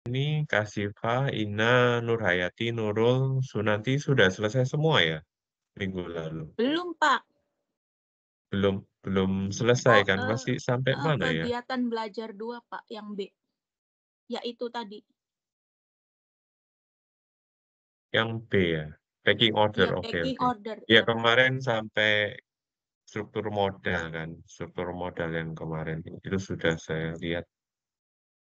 Ini Kasifa, Ina, Nurhayati, Nurul, Sunanti sudah selesai semua ya minggu lalu? Belum, Pak. Belum belum selesai Oh, kan? Masih sampai mana ya? kegiatan belajar 2 Pak, yang B. Ya itu tadi. Yang B ya? Packing order, Iya, oke packing oke. order. Ya Iya, Pak. kemarin sampai struktur modal kan, struktur modal yang kemarin itu sudah saya lihat.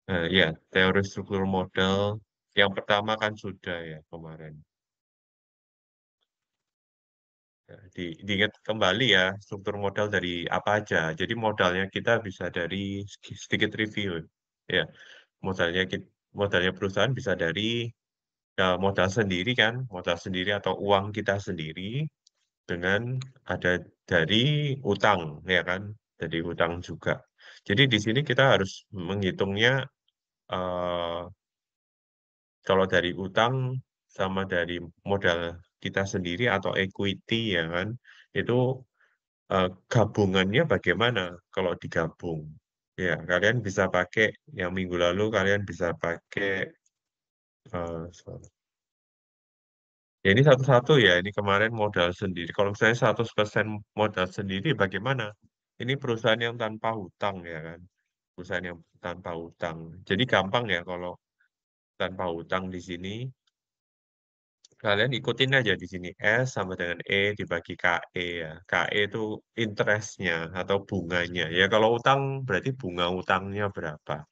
Ya, teori struktur modal yang pertama kan sudah ya kemarin. Ya, diingat kembali ya struktur modal dari apa aja. Jadi modalnya kita bisa dari sedikit review. Ya, modalnya modalnya perusahaan bisa dari modal sendiri kan, modal sendiri atau uang kita sendiri dengan ada dari utang ya kan, dari utang juga. Jadi di sini kita harus menghitungnya eh, kalau dari utang sama dari modal kita sendiri atau equity ya kan, itu gabungannya bagaimana kalau digabung? Ya, kalian bisa pakai yang minggu lalu kalian bisa pakai sorry. Ya ini satu-satu ya, ini kemarin modal sendiri. Kalau misalnya 100% modal sendiri bagaimana? Ini perusahaan yang tanpa hutang ya kan? Perusahaan yang tanpa hutang. Jadi gampang ya kalau tanpa hutang di sini. Kalian ikutin aja di sini S sama dengan E dibagi KE ya. KE itu interestnya atau bunganya. Ya kalau utang berarti bunga utangnya berapa?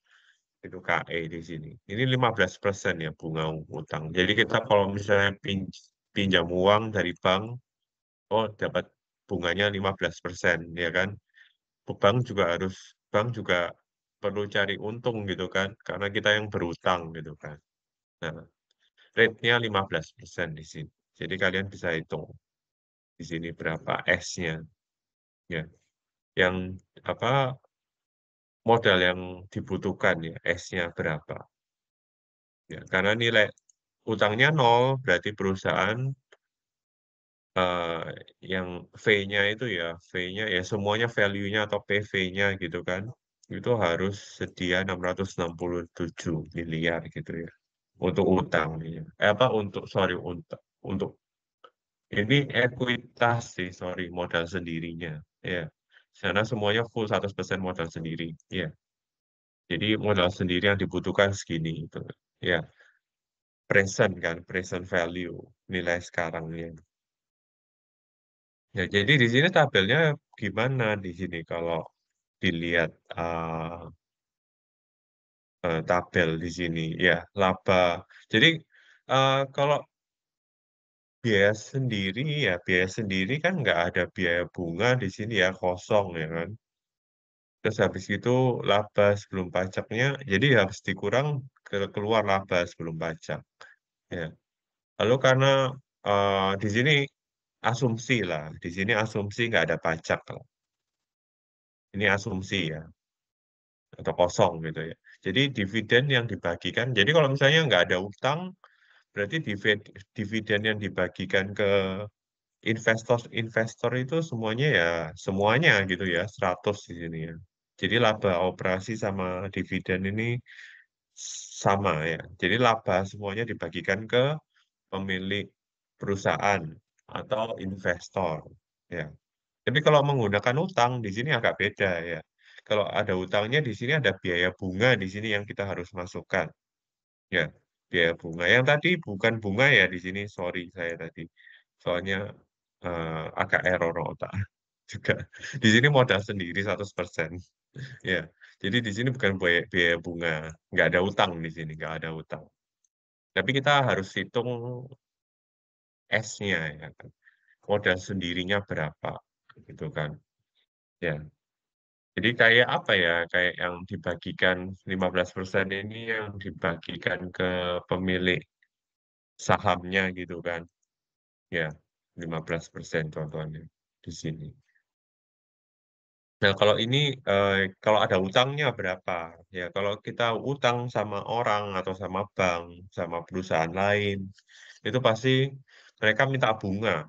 Itu KE di sini. Ini 15% ya bunga utang. Jadi kita kalau misalnya pinjam uang dari bank, oh dapat bunganya 15% ya kan? Bank juga perlu cari untung gitu kan, karena kita yang berutang gitu kan. Nah, rate-nya 15% di sini. Jadi kalian bisa hitung di sini berapa S-nya ya. Yang apa modal yang dibutuhkan ya, S-nya berapa. Ya, karena nilai utangnya nol berarti perusahaan eh, yang V-nya itu ya, V-nya ya semuanya value-nya atau PV-nya gitu kan. Itu harus sedia 667 miliar gitu ya. Untuk utang ya. Apa untuk sorry untuk ini ekuitas sih, sorry, modal sendirinya. Ya, karena semuanya full 100% modal sendiri. Ya, jadi modal sendiri yang dibutuhkan segini itu. Ya, present kan, present value, nilai sekarangnya. Ya, jadi di sini tabelnya gimana di sini kalau dilihat tabel di sini. Ya, laba. Jadi kalau biaya sendiri kan nggak ada biaya bunga di sini ya, kosong ya kan. Terus habis itu laba sebelum pajaknya, jadi harus dikurang keluar laba sebelum pajak. Ya. Lalu karena di sini asumsi lah, di sini asumsi nggak ada pajak lah. Ini asumsi ya, atau kosong gitu ya. Jadi dividen yang dibagikan, jadi kalau misalnya nggak ada utang, berarti dividen yang dibagikan ke investor itu semuanya gitu ya 100 di sini ya. Jadi laba operasi sama dividen ini sama ya. Jadi laba semuanya dibagikan ke pemilik perusahaan atau investor ya. Tapi kalau menggunakan utang di sini agak beda ya. Kalau ada utangnya di sini ada biaya bunga di sini yang kita harus masukkan ya. Biaya bunga. Yang tadi bukan bunga ya di sini, sorry saya tadi. Soalnya agak error otak juga. Di sini modal sendiri 100%. Ya, jadi di sini bukan biaya bunga, nggak ada utang di sini, nggak ada utang. Tapi kita harus hitung S-nya ya kan, modal sendirinya berapa, gitu kan. Ya, jadi kayak apa ya, kayak yang dibagikan 15% ini yang dibagikan ke pemilik sahamnya gitu kan. Ya, 15% contohnya di sini. Nah, kalau ini kalau ada utangnya berapa? Ya, kalau kita utang sama orang atau sama bank, sama perusahaan lain, itu pasti mereka minta bunga.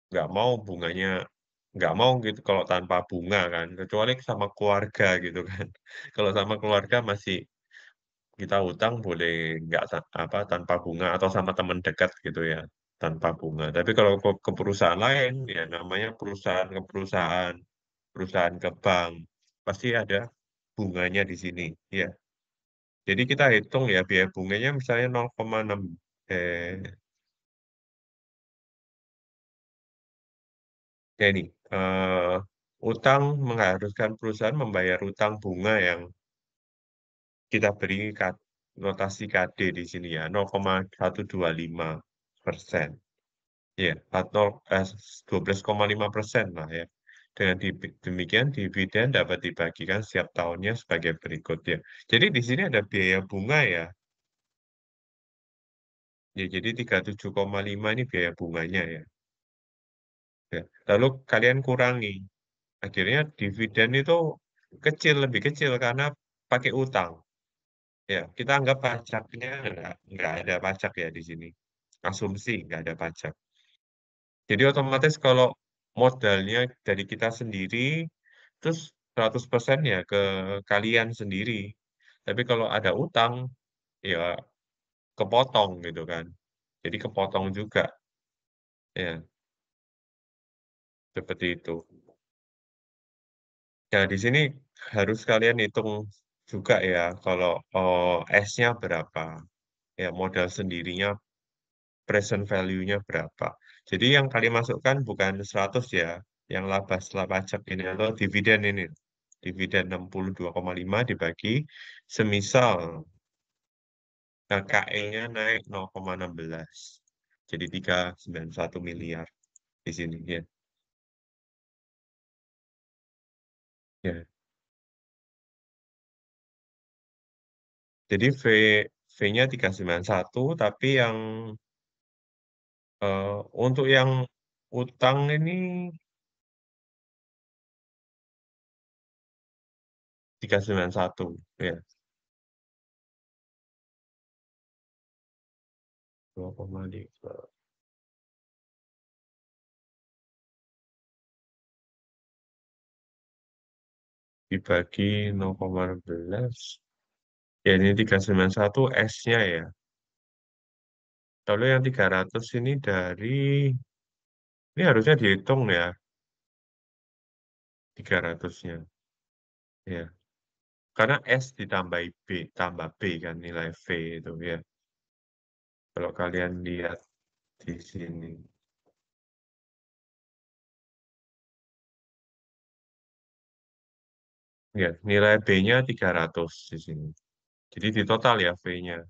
Nggak mau bunganya, nggak mau gitu kalau tanpa bunga kan, kecuali sama keluarga gitu kan. Kalau sama keluarga masih kita utang boleh nggak tanpa bunga atau sama teman dekat gitu ya, tanpa bunga. Tapi kalau ke perusahaan lain, ya namanya perusahaan ke perusahaan, perusahaan ke bank, pasti ada bunganya di sini. Ya, jadi kita hitung ya biaya bunganya misalnya 0,6 ya ini eh, utang mengharuskan perusahaan membayar utang bunga yang kita beri notasi KD di sini ya 0,125%. Ya, atau 12,5% lah ya. Dengan demikian dividen dapat dibagikan setiap tahunnya sebagai berikut ya. Jadi di sini ada biaya bunga ya. Ya, jadi 37,5 ini biaya bunganya ya. Ya. Lalu kalian kurangi. Akhirnya dividen itu kecil, lebih kecil karena pakai utang. Ya, kita anggap pajaknya nggak ada pajak ya di sini. Asumsi nggak ada pajak. Jadi otomatis kalau modalnya dari kita sendiri, terus 100% ya ke kalian sendiri. Tapi kalau ada utang, ya kepotong gitu kan. Jadi kepotong juga, ya seperti itu. Nah, di sini harus kalian hitung juga ya, kalau S-nya berapa, ya modal sendirinya, present value-nya berapa. Jadi yang kalian masukkan bukan 100 ya, yang laba setelah pajak ini, atau dividen ini. Dividen 62,5 dibagi, semisal KE-nya naik 0,16. Jadi 391 miliar di sini ya. Ya. Jadi V-nya 391, tapi yang untuk yang utang ini 391 ya. 2,5 dibagi 0,16. Ya ini 391 S-nya ya. Lalu yang 300 ini ini harusnya dihitung ya 300-nya. Ya. Karena S ditambah B, tambah B kan nilai V itu ya. Kalau kalian lihat di sini. Ya, nilai B-nya 300 di sini. Jadi di total ya V-nya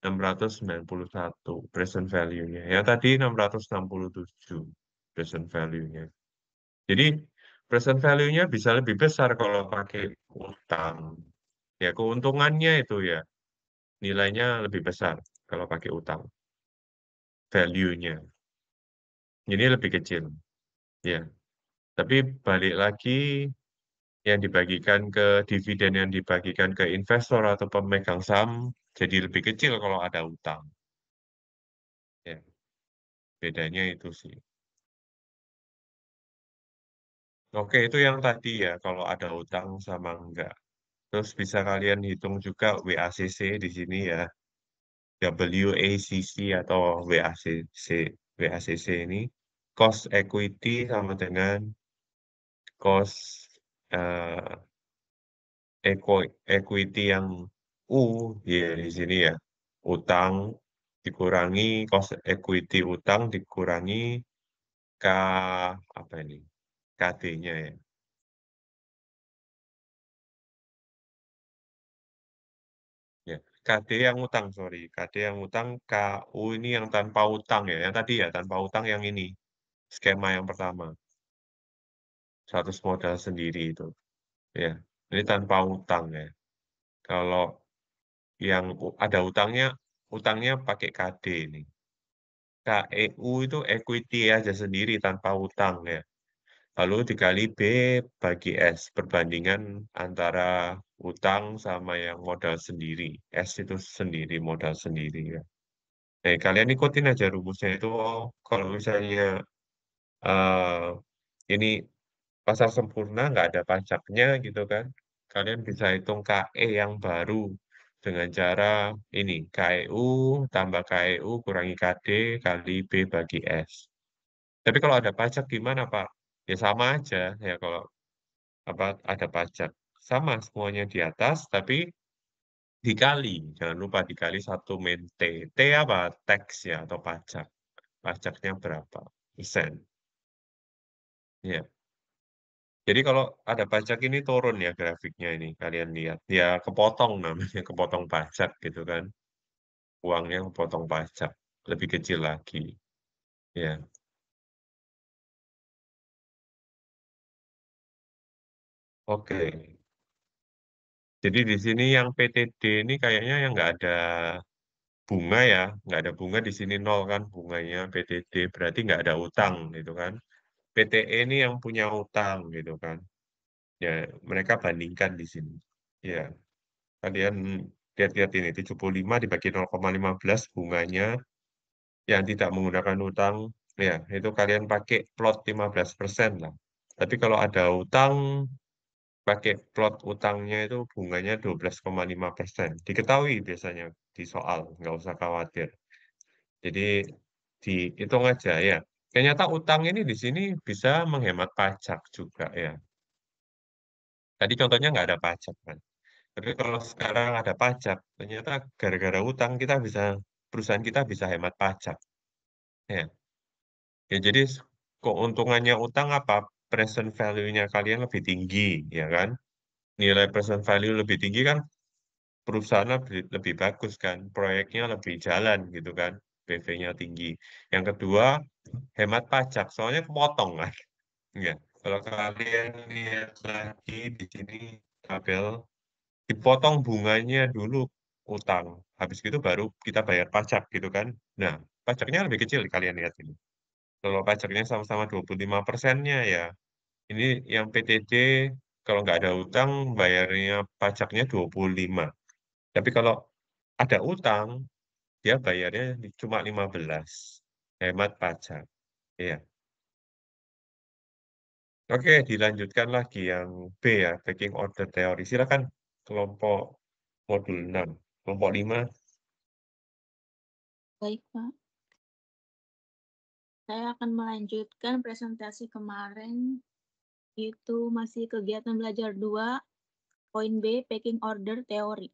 691 present value-nya. Yang tadi 667 present value-nya. Jadi present value-nya bisa lebih besar kalau pakai utang. Ya, keuntungannya itu ya nilainya lebih besar kalau pakai utang. Value-nya. Ini lebih kecil. Ya, tapi balik lagi yang dibagikan ke dividen yang dibagikan ke investor atau pemegang saham jadi lebih kecil kalau ada utang. Ya, bedanya itu sih. Oke, itu yang tadi ya, kalau ada utang sama enggak. Terus bisa kalian hitung juga WACC di sini ya. WACC atau WACC. WACC ini cost equity sama dengan cost equity yang U ya di sini ya. Utang dikurangi cost equity utang dikurangi K apa ini? KD-nya ya. Ya, KD yang utang, sorry. KD yang utang, KU ini yang tanpa utang ya. Yang tadi ya, tanpa utang yang ini. Skema yang pertama. 100 modal sendiri itu. Ya, ini tanpa utang ya. Kalau yang ada utangnya, utangnya pakai KD ini. KEU itu equity aja sendiri tanpa utang ya. Lalu dikali B bagi S. Perbandingan antara utang sama yang modal sendiri. S itu sendiri, modal sendiri ya. Kalian ikutin aja rumusnya itu. Oh, kalau misalnya eh, ini pasar sempurna nggak ada pajaknya gitu kan, kalian bisa hitung KE yang baru dengan cara ini, KEU tambah KEU kurangi KD kali B bagi S. Tapi kalau ada pajak gimana, Pak? Ya sama aja ya kalau apa ada pajak. Sama semuanya di atas, tapi dikali. Jangan lupa dikali satu min T. T apa? Tax ya atau pajak. Pajaknya berapa persen? Ya. Jadi kalau ada pajak ini turun ya grafiknya ini, kalian lihat. Ya kepotong namanya, kepotong pajak gitu kan. Uangnya kepotong pajak, lebih kecil lagi. Ya, oke. Jadi di sini yang PTD ini kayaknya yang nggak ada bunga ya, nggak ada bunga di sini nol kan bunganya PTD, berarti nggak ada utang gitu kan. PTE ini yang punya utang gitu kan. Ya, mereka bandingkan di sini. Ya, kalian lihat-lihat ini 75 dibagi 0,15 bunganya yang tidak menggunakan utang, ya itu kalian pakai plot 15% lah. Tapi kalau ada utang, pakai plot utangnya itu bunganya 12,5%. Diketahui biasanya di soal, nggak usah khawatir. Jadi dihitung aja ya. Ternyata utang ini di sini bisa menghemat pajak juga ya. Tadi contohnya nggak ada pajak kan. Tapi kalau sekarang ada pajak, ternyata gara-gara utang kita bisa perusahaan kita bisa hemat pajak. Ya, ya jadi keuntungannya utang apa? Present value-nya kalian lebih tinggi, ya kan? Nilai present value lebih tinggi kan perusahaan lebih bagus kan, proyeknya lebih jalan gitu kan, PV-nya tinggi. Yang kedua, hemat pajak, soalnya kepotong kan. Ya, kalau kalian lihat lagi di sini tabel, dipotong bunganya dulu utang, habis itu baru kita bayar pajak gitu kan. Nah, pajaknya lebih kecil kalian lihat ini. Kalau pajaknya sama-sama 25%-nya ya, ini yang PTD kalau nggak ada utang bayarnya pajaknya 25. Tapi kalau ada utang, dia bayarnya cuma 15. Hemat pajak. Iya. Oke, dilanjutkan lagi yang B ya, packing order teori. Silakan kelompok modul 6. Kelompok 5. Baik, Pak. Saya akan melanjutkan presentasi kemarin, itu masih kegiatan belajar 2, poin B, packing order teori.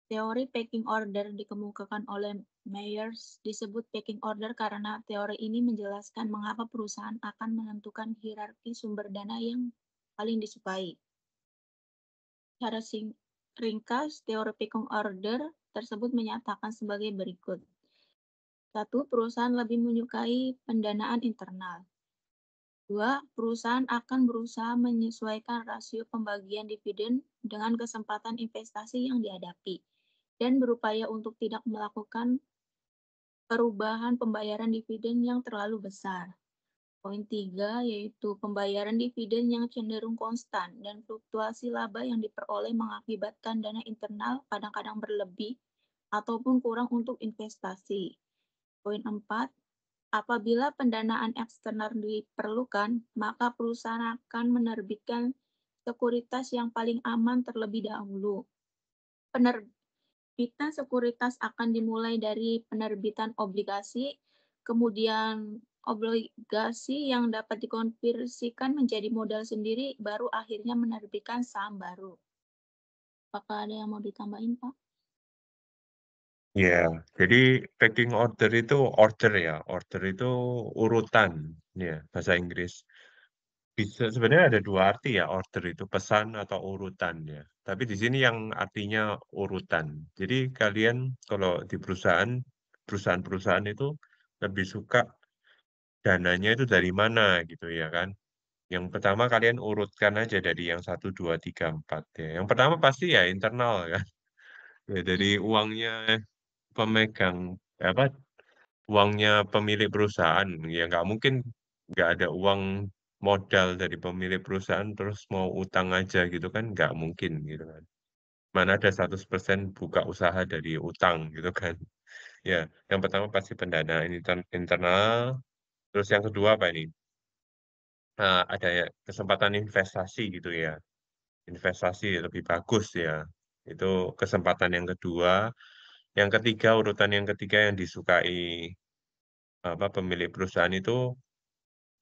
Teori packing order dikemukakan oleh Myers disebut packing order karena teori ini menjelaskan mengapa perusahaan akan menentukan hierarki sumber dana yang paling disukai. Secara ringkas, teori packing order tersebut menyatakan sebagai berikut. 1. Perusahaan lebih menyukai pendanaan internal. 2. Perusahaan akan berusaha menyesuaikan rasio pembagian dividen dengan kesempatan investasi yang dihadapi dan berupaya untuk tidak melakukan perubahan pembayaran dividen yang terlalu besar. Poin 3 yaitu pembayaran dividen yang cenderung konstan dan fluktuasi laba yang diperoleh mengakibatkan dana internal kadang-kadang berlebih ataupun kurang untuk investasi. Poin 4, apabila pendanaan eksternal diperlukan, maka perusahaan akan menerbitkan sekuritas yang paling aman terlebih dahulu. Penerbitan sekuritas akan dimulai dari penerbitan obligasi, kemudian obligasi yang dapat dikonversikan menjadi modal sendiri, baru akhirnya menerbitkan saham baru. Apakah ada yang mau ditambahin, Pak? Ya, jadi packing order ya. Order itu urutan ya, bahasa Inggris. Bisa sebenarnya ada dua arti ya, order itu pesan atau urutan ya. Tapi di sini yang artinya urutan. Jadi kalian kalau di perusahaan-perusahaan itu lebih suka dananya itu dari mana gitu ya kan. Yang pertama kalian urutkan aja dari yang satu, dua, tiga, empat ya. Yang pertama pasti ya internal kan. Ya, dari uangnya pemegang apa uangnya pemilik perusahaan ya nggak mungkin nggak ada uang modal dari pemilik perusahaan terus mau utang aja gitu kan nggak mungkin gitu kan mana ada 100% buka usaha dari utang gitu kan ya yang pertama pasti pendanaan internal terus yang kedua apa ini ada ya kesempatan investasi gitu ya investasi lebih bagus ya Itu kesempatan yang kedua. Yang ketiga, urutan yang ketiga yang disukai pemilik perusahaan itu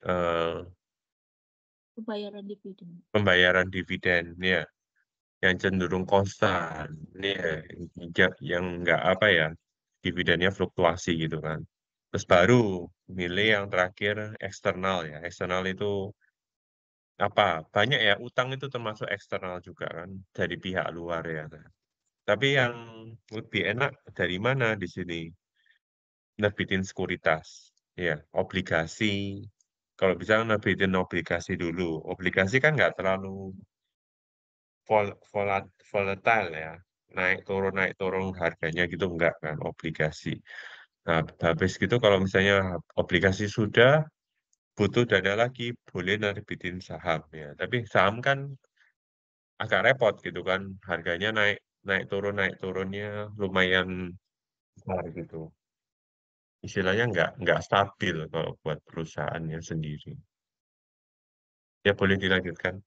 eh, Pembayaran dividen. pembayaran dividen, ya, yang cenderung konstan, ya, yang nggak dividennya fluktuasi gitu kan. Terus baru milih yang terakhir eksternal ya. Eksternal itu banyak ya, utang itu termasuk eksternal juga kan dari pihak luar ya. Tapi yang lebih enak dari mana di sini? Nerbitin sekuritas, ya, obligasi. Kalau bisa nerbitin obligasi dulu. Obligasi kan nggak terlalu volatile ya. Naik turun harganya gitu enggak kan obligasi. Nah, habis gitu kalau misalnya obligasi sudah butuh dana lagi, boleh nerbitin saham ya. Tapi saham kan agak repot gitu kan, harganya naik turunnya lumayan besar gitu. Istilahnya nggak stabil kalau buat perusahaannya sendiri. Ya boleh dilanjutkan.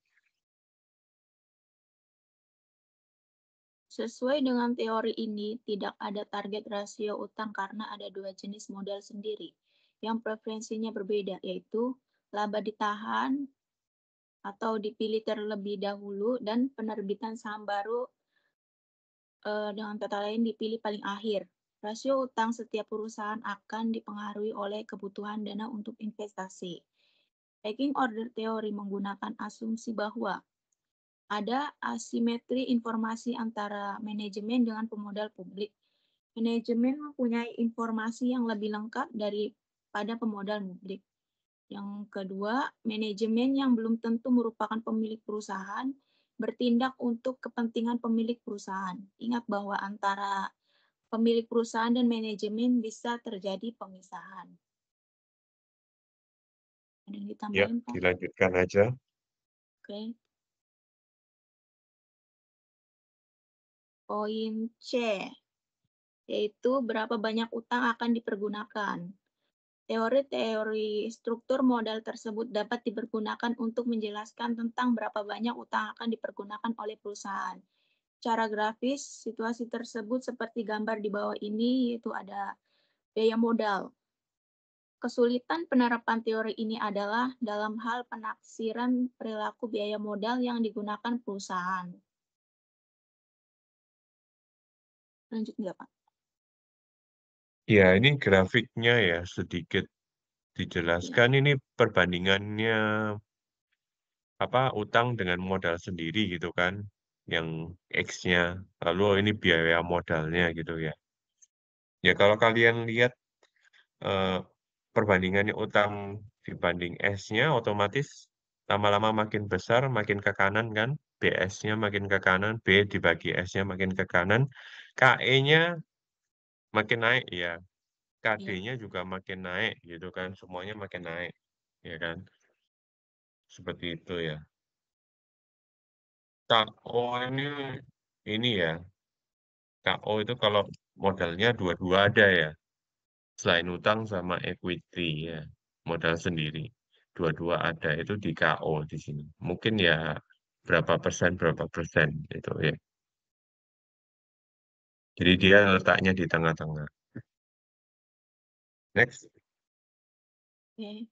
Sesuai dengan teori ini, tidak ada target rasio utang karena ada dua jenis modal sendiri yang preferensinya berbeda, yaitu laba ditahan atau dipilih terlebih dahulu dan penerbitan saham baru dengan kata lain dipilih paling akhir. Rasio utang setiap perusahaan akan dipengaruhi oleh kebutuhan dana untuk investasi. Pecking order teori menggunakan asumsi bahwa ada asimetri informasi antara manajemen dengan pemodal publik. Manajemen mempunyai informasi yang lebih lengkap daripada pemodal publik. Yang kedua, manajemen yang belum tentu merupakan pemilik perusahaan bertindak untuk kepentingan pemilik perusahaan. Ingat bahwa antara pemilik perusahaan dan manajemen bisa terjadi pemisahan. Ada yang Ya, ditambahin, Pak? dilanjutkan aja. Oke. Poin C, yaitu berapa banyak utang akan dipergunakan. Teori-teori struktur modal tersebut dapat dipergunakan untuk menjelaskan tentang berapa banyak utang akan dipergunakan oleh perusahaan. Secara grafis, situasi tersebut seperti gambar di bawah ini, yaitu ada biaya modal. Kesulitan penerapan teori ini adalah dalam hal penaksiran perilaku biaya modal yang digunakan perusahaan. Lanjut nggak, Pak? Ya, ini grafiknya ya sedikit Ya, dijelaskan. Ini perbandingannya utang dengan modal sendiri gitu kan, yang X-nya. Lalu ini biaya modalnya gitu ya. Ya kalau kalian lihat eh, perbandingannya utang dibanding S-nya, otomatis lama-lama makin besar, makin ke kanan kan. BS-nya makin ke kanan, B dibagi S-nya makin ke kanan, KE-nya makin naik ya. ya, KD-nya juga makin naik gitu kan, semuanya makin naik, ya kan? Seperti itu ya. KO ini ya, KO itu kalau modalnya dua-dua ada ya, selain utang sama equity ya, modal sendiri. Dua-dua ada itu di KO di sini. Mungkin ya berapa persen itu ya. Jadi dia letaknya di tengah-tengah. Next. oke.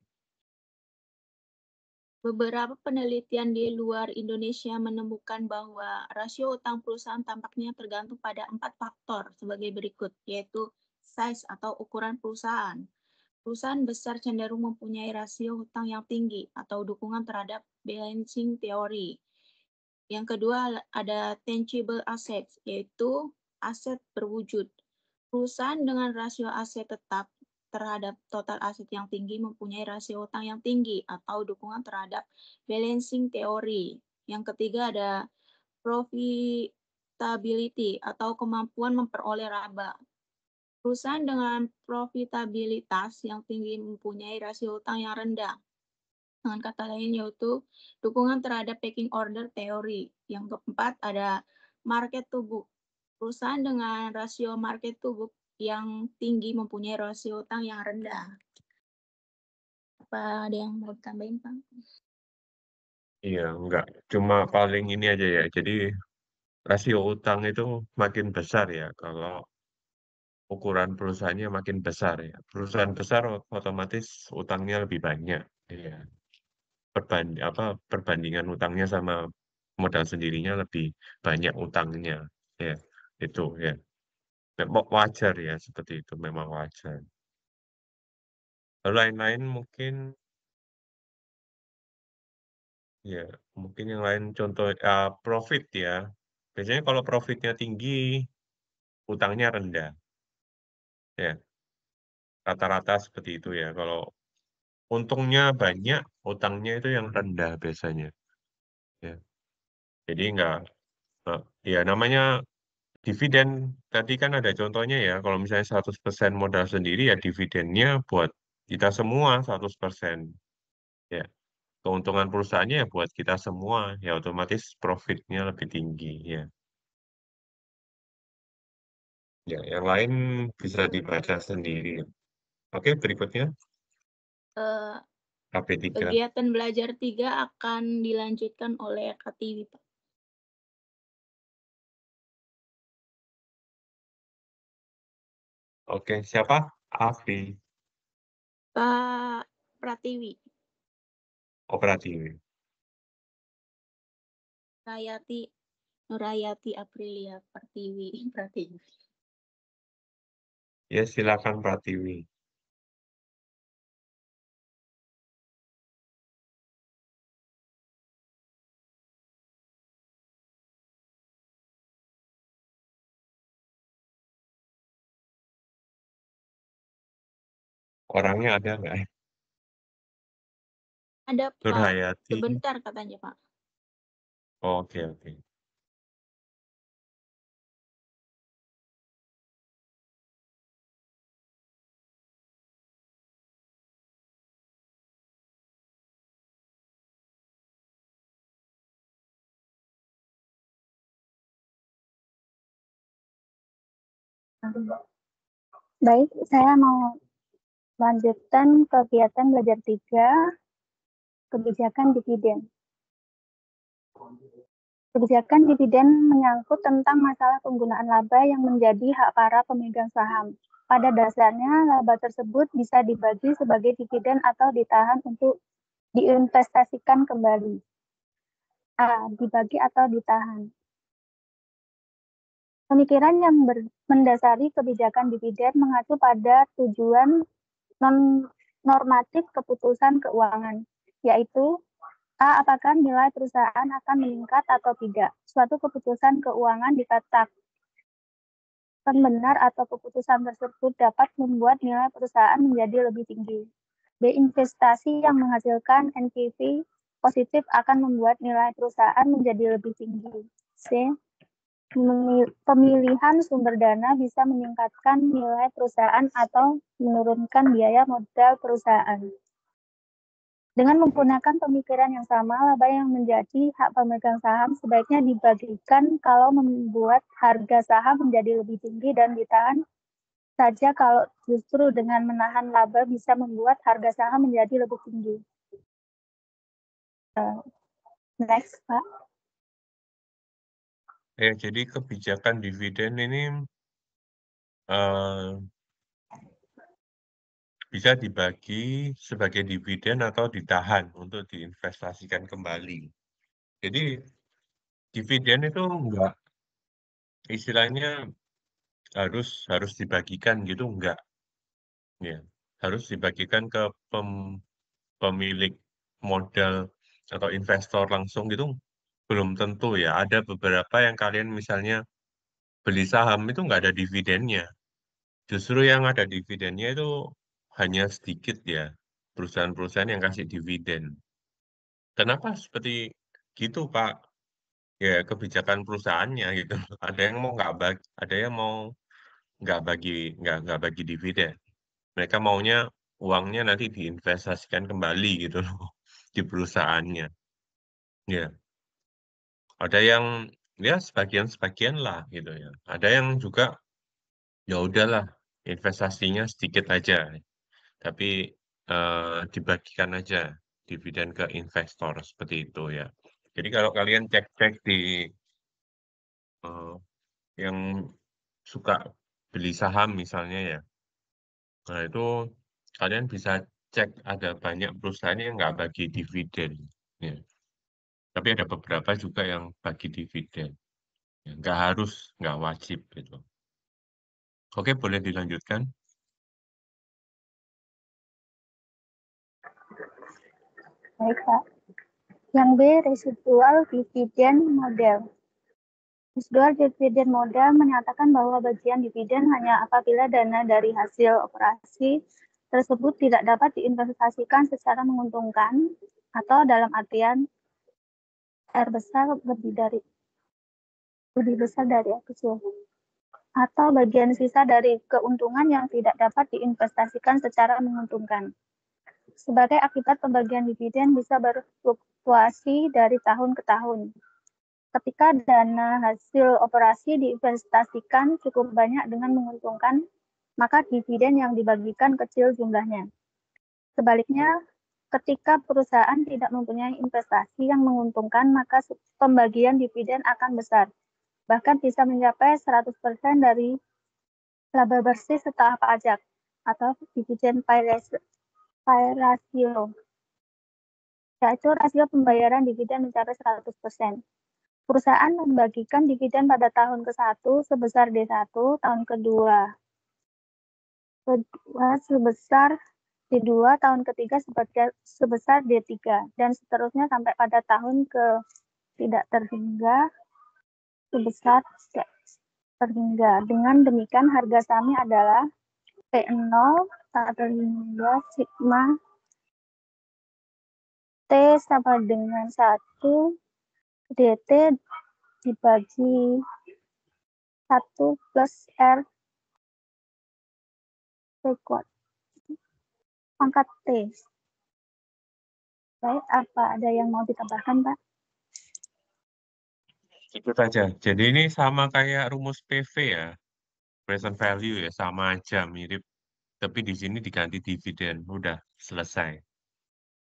Beberapa penelitian di luar Indonesia menemukan bahwa rasio utang perusahaan tampaknya tergantung pada 4 faktor sebagai berikut, yaitu size atau ukuran perusahaan. Perusahaan besar cenderung mempunyai rasio hutang yang tinggi atau dukungan terhadap balancing teori. Yang kedua ada tangible assets, yaitu aset berwujud. Perusahaan dengan rasio aset tetap terhadap total aset yang tinggi mempunyai rasio utang yang tinggi atau dukungan terhadap balancing teori. Yang ketiga ada profitability atau kemampuan memperoleh laba. Perusahaan dengan profitabilitas yang tinggi mempunyai rasio utang yang rendah. Dengan kata lain yaitu dukungan terhadap pecking order teori. Yang keempat ada market to book. Perusahaan dengan rasio market to book yang tinggi mempunyai rasio utang yang rendah. Apa ada yang mau ditambahin, Pak? Iya, enggak. Cuma paling ini aja ya. Jadi rasio utang itu makin besar ya kalau ukuran perusahaannya makin besar ya. Perusahaan besar otomatis utangnya lebih banyak. Ya. Perbandingan utangnya sama modal sendirinya lebih banyak utangnya. Ya, itu ya. Memang wajar ya seperti itu, memang wajar. Lain-lain mungkin ya, mungkin yang lain contoh profit ya. Biasanya kalau profitnya tinggi, utangnya rendah. Ya, rata-rata seperti itu ya. Kalau untungnya banyak, utangnya itu yang rendah biasanya. Ya, jadi nggak, ya namanya dividen. Tadi kan ada contohnya ya. Kalau misalnya 100% modal sendiri ya dividennya buat kita semua 100%. Ya, keuntungan perusahaannya ya buat kita semua. Ya otomatis profitnya lebih tinggi ya. Ya, yang lain bisa dibaca sendiri. Oke, berikutnya Eh, KP3. Kegiatan belajar 3 akan dilanjutkan oleh Katiwi, Pak. Oke, siapa? Afi. Kak Pratiwi, Operatif. Rayati, Nurayati Aprilia Pertiwi, Pratiwi. Ya, silakan Pratiwi. Orangnya ada nggak? Ada, Pak. Nurhayati. Sebentar katanya, Pak. Oke, oke. Baik, saya mau lanjutkan kegiatan belajar 3, kebijakan dividen. Kebijakan dividen menyangkut tentang masalah penggunaan laba yang menjadi hak para pemegang saham. Pada dasarnya, laba tersebut bisa dibagi sebagai dividen atau ditahan untuk diinvestasikan kembali. A. Dibagi atau ditahan. Pemikiran yang mendasari kebijakan dividen mengacu pada tujuan non-normatif keputusan keuangan, yaitu A. Apakah nilai perusahaan akan meningkat atau tidak? Suatu keputusan keuangan dikatakan benar atau keputusan tersebut dapat membuat nilai perusahaan menjadi lebih tinggi. B. Investasi yang menghasilkan NPV positif akan membuat nilai perusahaan menjadi lebih tinggi. C. Pemilihan sumber dana bisa meningkatkan nilai perusahaan atau menurunkan biaya modal perusahaan. Dengan menggunakan pemikiran yang sama, laba yang menjadi hak pemegang saham sebaiknya dibagikan kalau membuat harga saham menjadi lebih tinggi dan ditahan saja kalau justru dengan menahan laba bisa membuat harga saham menjadi lebih tinggi. Next, Pak. Jadi kebijakan dividen ini uh, bisa dibagi sebagai dividen atau ditahan untuk diinvestasikan kembali. Jadi dividen itu enggak istilahnya harus dibagikan gitu enggak ya. Harus dibagikan ke pemilik modal atau investor langsung gitu belum tentu ya. Ada beberapa yang kalian misalnya beli saham itu nggak ada dividennya. Justru yang ada dividennya itu hanya sedikit ya. Perusahaan-perusahaan yang kasih dividen. Kenapa seperti gitu, Pak? Ya kebijakan perusahaannya gitu. Ada yang mau nggak bagi, ada yang mau nggak bagi dividen. Mereka maunya uangnya nanti diinvestasikan kembali gitu loh di perusahaannya. Ya, ada yang ya sebagian-sebagian lah gitu ya. Ada yang juga ya udahlah investasinya sedikit aja, tapi dibagikan aja dividen ke investor seperti itu ya. Jadi kalau kalian cek-cek di eh, yang suka beli saham misalnya ya. Nah, itu kalian bisa cek ada banyak perusahaan yang nggak bagi dividen. Ya. Tapi ada beberapa juga yang bagi dividen. Ya, nggak harus, nggak wajib gitu. Oke, boleh dilanjutkan. Baik, Pak. Yang B, residual dividen model. Residual dividen model menyatakan bahwa bagian dividen hanya apabila dana dari hasil operasi tersebut tidak dapat diinvestasikan secara menguntungkan atau dalam artian R besar lebih besar dari R kecil, atau bagian sisa dari keuntungan yang tidak dapat diinvestasikan secara menguntungkan. Sebagai akibat pembagian dividen bisa berfluktuasi dari tahun ke tahun. Ketika dana hasil operasi diinvestasikan cukup banyak dengan menguntungkan, maka dividen yang dibagikan kecil jumlahnya. Sebaliknya, ketika perusahaan tidak mempunyai investasi yang menguntungkan, maka pembagian dividen akan besar, bahkan bisa mencapai 100% dari laba bersih setelah pajak atau dividen pay ratio, yaitu rasio pembayaran dividen mencapai 100%. Perusahaan membagikan dividen pada tahun ke-1 sebesar D1, tahun kedua sebesar D2, tahun ketiga sebesar D3, dan seterusnya sampai pada tahun ke tidak terhingga sebesar tidak terhingga. Dengan demikian harga saham adalah P0 tak terhingga sigma T sama dengan 1 DT dibagi 1 plus R kuadrat pangkat T. Baik, apa ada yang mau ditambahkan, Pak? Itu saja. Jadi ini sama kayak rumus PV ya, present value ya, sama aja, mirip. Tapi di sini diganti dividen, udah selesai.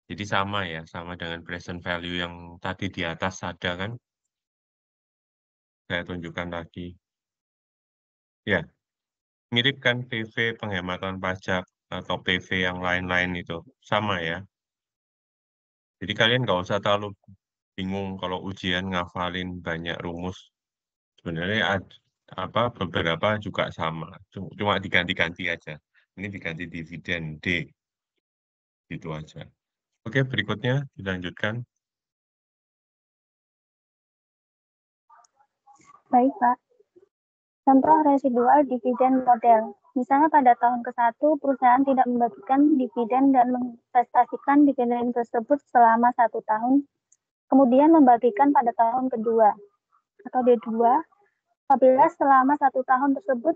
Jadi sama ya, sama dengan present value yang tadi di atas ada kan? Saya tunjukkan lagi. Ya, mirip kan PV penghematan pajak atau PV yang lain-lain itu. Sama ya. Jadi kalian nggak usah terlalu bingung kalau ujian ngafalin banyak rumus. Sebenarnya apa beberapa juga sama, cuma diganti-ganti aja. Ini diganti dividen D, gitu aja. Oke, berikutnya dilanjutkan. Baik, Pak. Contoh residual dividen model. Misalnya pada tahun ke-1, perusahaan tidak membagikan dividen dan menginvestasikan dividen tersebut selama 1 tahun, kemudian membagikan pada tahun kedua atau D2, apabila selama 1 tahun tersebut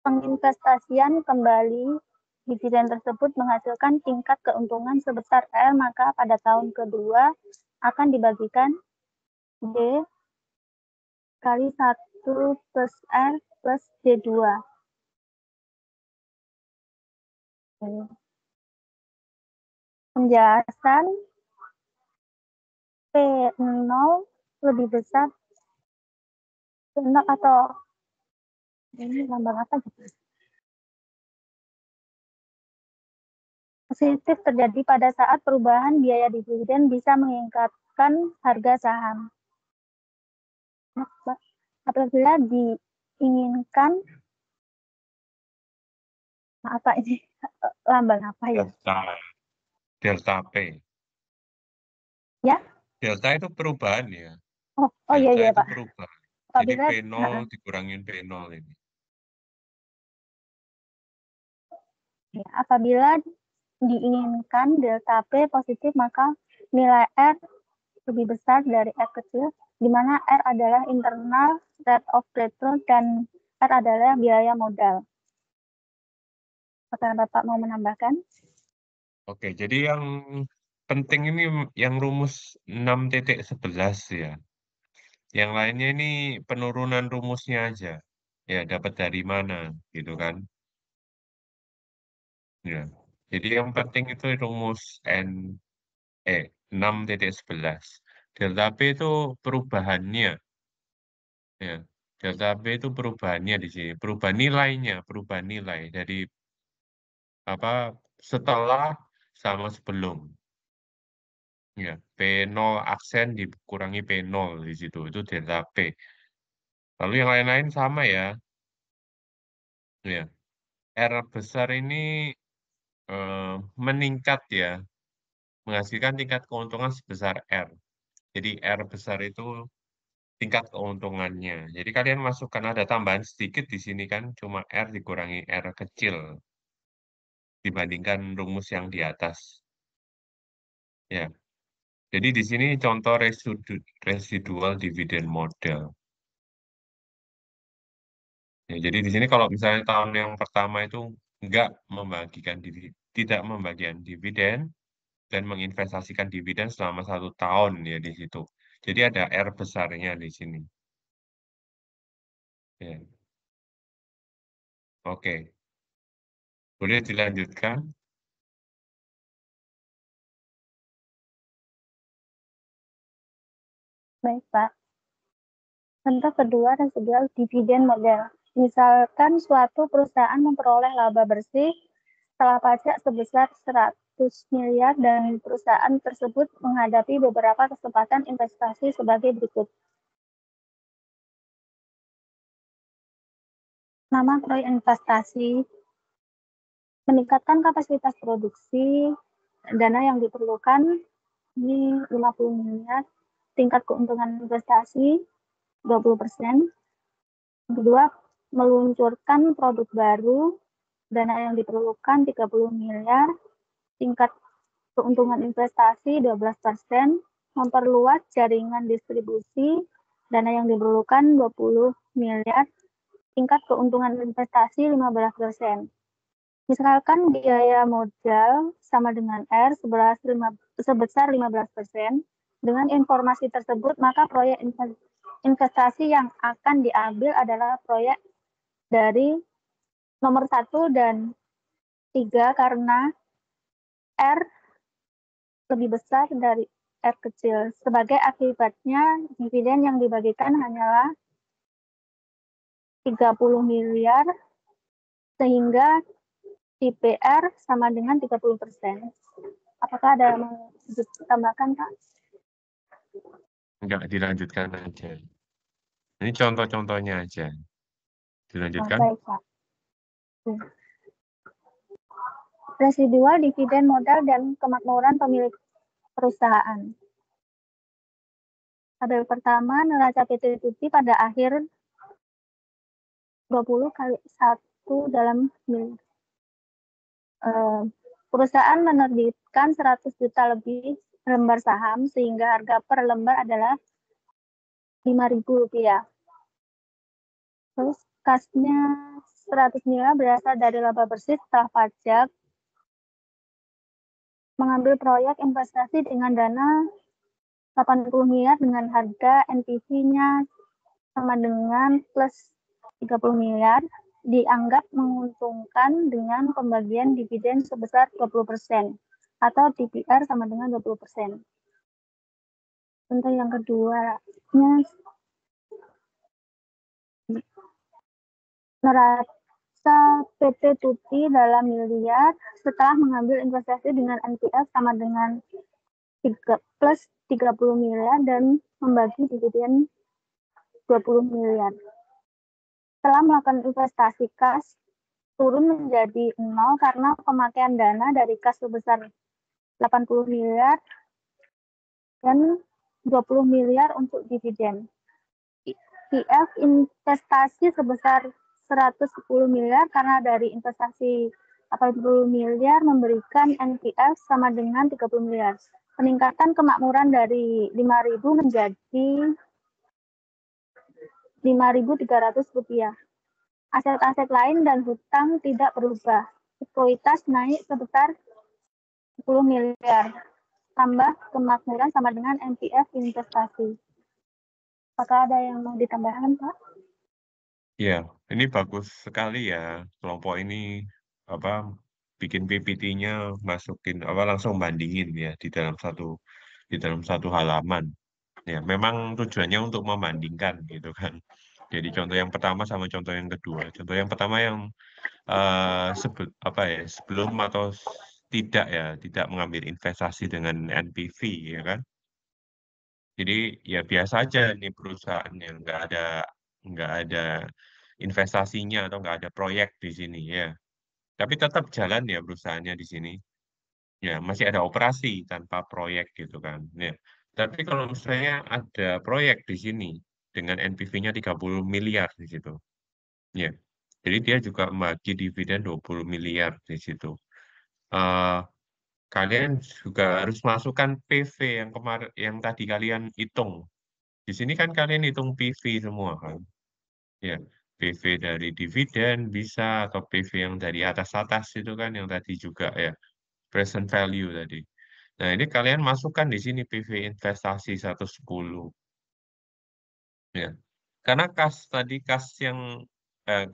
penginvestasian kembali dividen tersebut menghasilkan tingkat keuntungan sebesar R, maka pada tahun kedua akan dibagikan D kali 1 plus R plus D2. Penjelasan P0 lebih besar P0 atau ini lambang apa gitu. Positif terjadi pada saat perubahan biaya dividen bisa meningkatkan harga saham. Apabila diinginkan apa ini lambang apa ya? Delta P. Ya? Delta itu perubahan ya. Oh iya Delta iya itu Pak. perubahan. Jadi Apabila P0 dikurangin P0 ini. ya, apabila diinginkan delta P positif, maka nilai R lebih besar dari R kecil, di mana R adalah internal rate of return dan R adalah biaya modal. Apakah Bapak mau menambahkan? Oke, jadi yang penting ini yang rumus 6.11 ya. Yang lainnya ini penurunan rumusnya aja. Ya, dapat dari mana gitu kan. Ya. Jadi yang penting itu rumus 6.11. Delta P itu perubahannya. Ya, delta P itu perubahannya di sini, perubahan nilainya, perubahan nilai dari apa setelah sama sebelum. Ya, P0 aksen dikurangi P0 di situ, itu delta P. Lalu yang lain-lain sama ya. Ya, R besar ini meningkat ya, menghasilkan tingkat keuntungan sebesar R. Jadi R besar itu tingkat keuntungannya. Jadi kalian masukkan ada tambahan sedikit di sini kan, cuma R dikurangi R kecil dibandingkan rumus yang di atas. Ya, jadi di sini contoh residual dividend model. Ya, jadi di sini kalau misalnya tahun yang pertama itu enggak membagikan tidak membagikan dividen dan menginvestasikan dividen selama 1 tahun ya di situ. Jadi ada R besarnya di sini. Ya, oke. Boleh dilanjutkan? Baik, Pak. Contoh kedua, residual dividen model. Misalkan suatu perusahaan memperoleh laba bersih setelah pajak sebesar 100 miliar dan perusahaan tersebut menghadapi beberapa kesempatan investasi sebagai berikut. Nama proyek investasi, meningkatkan kapasitas produksi, dana yang diperlukan ini 50 miliar, tingkat keuntungan investasi 20%. Kedua, meluncurkan produk baru, dana yang diperlukan 30 miliar, tingkat keuntungan investasi 12%, memperluas jaringan distribusi, dana yang diperlukan 20 miliar, tingkat keuntungan investasi 15%. Misalkan biaya modal sama dengan R sebesar 15%. Dengan informasi tersebut, maka proyek investasi yang akan diambil adalah proyek dari nomor 1 dan 3 karena R lebih besar dari R kecil. Sebagai akibatnya, dividen yang dibagikan hanyalah 30 miliar, sehingga DPR sama dengan 30%. Apakah ada yang mau ditambahkan, Pak? Enggak, dilanjutkan aja. Ini contoh-contohnya aja. Dilanjutkan. Baik, Pak. Residual dividen modal dan kemakmuran pemilik perusahaan. Tabel pertama, neraca PT Tuti pada akhir 20 kali 1 dalam miliar. Perusahaan menerbitkan 100 juta lebih lembar saham sehingga harga per lembar adalah Rp5.000. Terus kasnya 100 miliar berasal dari laba bersih setelah pajak, mengambil proyek investasi dengan dana 80 miliar dengan harga NPV-nya sama dengan plus 30 miliar, dianggap menguntungkan dengan pembagian dividen sebesar 20% atau DPR sama dengan 20%. Contoh yang kedua, neraca PT Tuti dalam miliar setelah mengambil investasi dengan NPF sama dengan plus 30 miliar dan membagi dividen 20 miliar. Setelah melakukan investasi kas turun menjadi 0 karena pemakaian dana dari kas sebesar 80 miliar dan 20 miliar untuk dividen. IF investasi sebesar 110 miliar karena dari investasi 80 miliar memberikan NPF sama dengan 30 miliar. Peningkatan kemakmuran dari 5.000 menjadi Rp5.300. Aset-aset lain dan hutang tidak berubah. Ekuitas naik sebesar 10 miliar. Tambah kemakmuran sama dengan NPF investasi. Apakah ada yang mau ditambahkan, Pak? Ya, ini bagus sekali ya. Kelompok ini apa bikin PPT-nya masukin langsung bandingin ya di dalam satu halaman. Ya, memang tujuannya untuk membandingkan gitu kan. Jadi contoh yang pertama sama contoh yang kedua. Contoh yang pertama yang sebelum atau tidak ya, tidak mengambil investasi dengan NPV ya kan. Jadi ya biasa aja ini perusahaan yang nggak ada investasinya atau nggak ada proyek di sini ya. Tapi tetap jalan ya perusahaannya di sini. Ya masih ada operasi tanpa proyek gitu kan. Ya. Tapi kalau misalnya ada proyek di sini dengan NPV-nya 30 miliar di situ. Ya. Jadi dia juga membagi dividen 20 miliar di situ. Eh, Kalian juga harus masukkan PV yang kemarin yang tadi kalian hitung. Di sini kan kalian hitung PV semua kan. Ya, PV dari dividen bisa atau PV yang dari atas-atas itu kan yang tadi juga ya, present value tadi. Nah, ini kalian masukkan di sini PV investasi 110 ya. Karena kas yang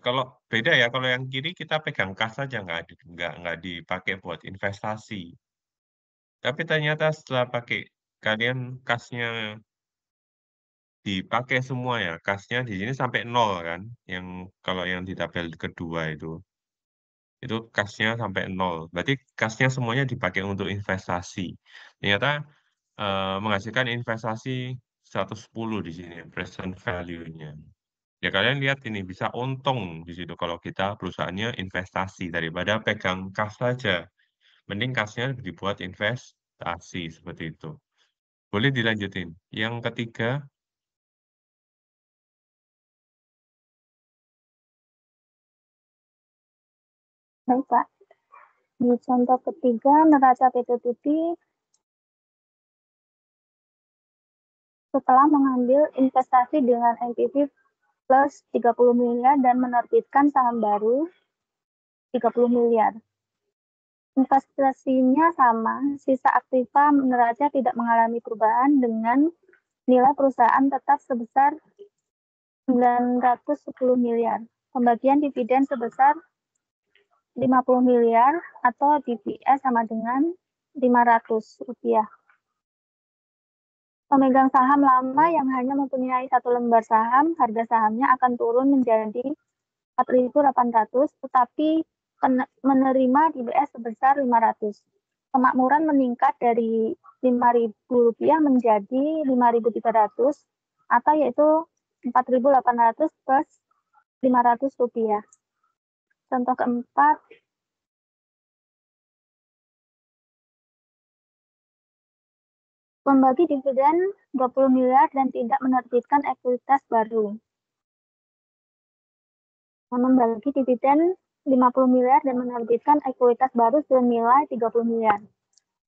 kalau beda ya, kalau yang kiri kita pegang kas saja nggak dipakai buat investasi. Tapi ternyata setelah pakai kalian kasnya dipakai semua ya, kasnya di sini sampai nol kan, yang kalau yang di tabel kedua itu kasnya sampai nol. Berarti kasnya semuanya dipakai untuk investasi. Ternyata menghasilkan investasi 110 di sini present value-nya. Ya kalian lihat ini bisa untung di situ kalau kita perusahaannya investasi daripada pegang kas saja. Mending kasnya dibuat investasi seperti itu. Boleh dilanjutin. Yang ketiga, Baik, Pak. Di contoh ketiga, neraca PT Tuti setelah mengambil investasi dengan NPV plus 30 miliar dan menerbitkan saham baru 30 miliar. Investasinya sama, sisa aktiva neraca tidak mengalami perubahan dengan nilai perusahaan tetap sebesar 910 miliar. Pembagian dividen sebesar 50 miliar atau DPS sama dengan 500 rupiah. Pemegang saham lama yang hanya mempunyai satu lembar saham, harga sahamnya akan turun menjadi 4.800, tetapi menerima DPS sebesar 500. Kemakmuran meningkat dari 5.000 rupiah menjadi 5.300 atau yaitu 4.800 plus 500 rupiah. Contoh keempat, membagi dividen 20 miliar dan tidak menerbitkan ekuitas baru. Membagi dividen 50 miliar dan menerbitkan ekuitas baru senilai 30 miliar.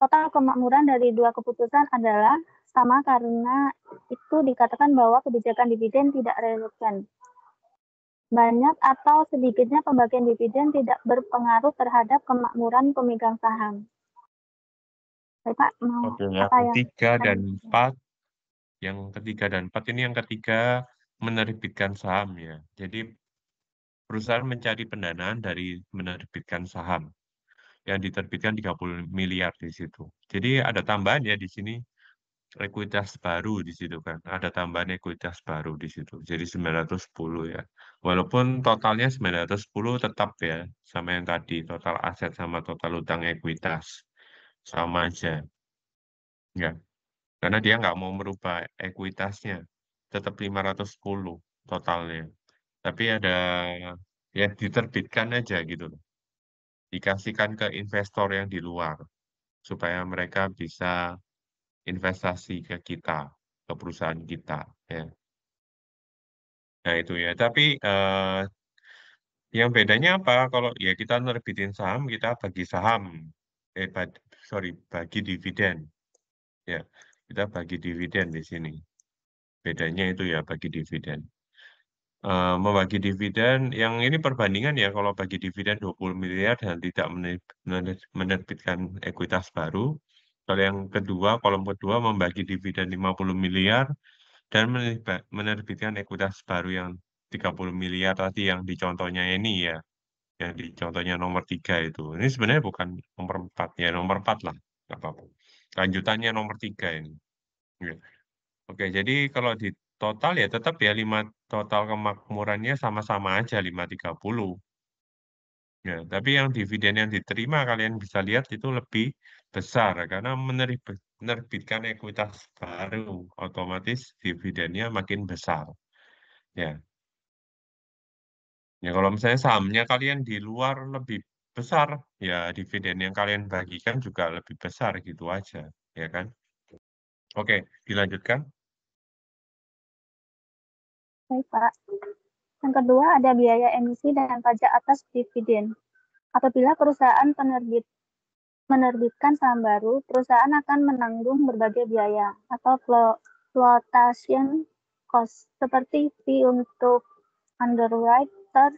Total kemakmuran dari dua keputusan adalah sama karena itu dikatakan bahwa kebijakan dividen tidak relevan. Banyak atau sedikitnya pembagian dividen tidak berpengaruh terhadap kemakmuran pemegang saham. Baik, Pak, mau oke, yang apa yang ketiga dan empat, ini yang ketiga menerbitkan saham ya. Jadi perusahaan mencari pendanaan dari menerbitkan saham yang diterbitkan 30 miliar di situ. Jadi ada tambahan ya di sini ekuitas baru di situ kan. Ada tambahan ekuitas baru di situ. Jadi 910 ya. Walaupun totalnya 910 tetap ya sama yang tadi, total aset sama total utang ekuitas. Sama aja. Ya. Karena dia nggak mau merubah ekuitasnya. Tetap 510 totalnya. Tapi ada ya diterbitkan aja gitu loh. Dikasihkan ke investor yang di luar supaya mereka bisa investasi ke kita, ke perusahaan kita ya. Nah, itu ya. Tapi yang bedanya apa? Kalau ya kita nerbitin saham, kita bagi saham. Sorry, bagi dividen. Ya, kita bagi dividen di sini. Bedanya itu ya bagi dividen. Membagi dividen, yang ini perbandingan ya, kalau bagi dividen 20 miliar dan tidak menerbitkan ekuitas baru. Kalau yang kedua, kolom kedua membagi dividen 50 miliar dan menerbitkan ekuitas baru yang 30 miliar tadi yang di contohnya ini ya, yang di contohnya nomor 3 itu. Ini sebenarnya bukan nomor 4 ya, nomor 4 lah, nggak apa-apa. Lanjutannya nomor 3 ini. Ya. Oke, jadi kalau di total ya tetap ya total kemakmurannya sama-sama aja 530. Ya, tapi yang dividen yang diterima kalian bisa lihat itu lebih besar karena menerbitkan ekuitas baru, otomatis dividennya makin besar. Ya. Ya kalau misalnya sahamnya kalian di luar lebih besar, ya dividen yang kalian bagikan juga lebih besar gitu aja, ya kan? Oke, dilanjutkan. Baik, Pak. Yang kedua ada biaya emisi dan pajak atas dividen. Apabila perusahaan menerbitkan saham baru, perusahaan akan menanggung berbagai biaya atau flotation cost seperti fee untuk underwriter,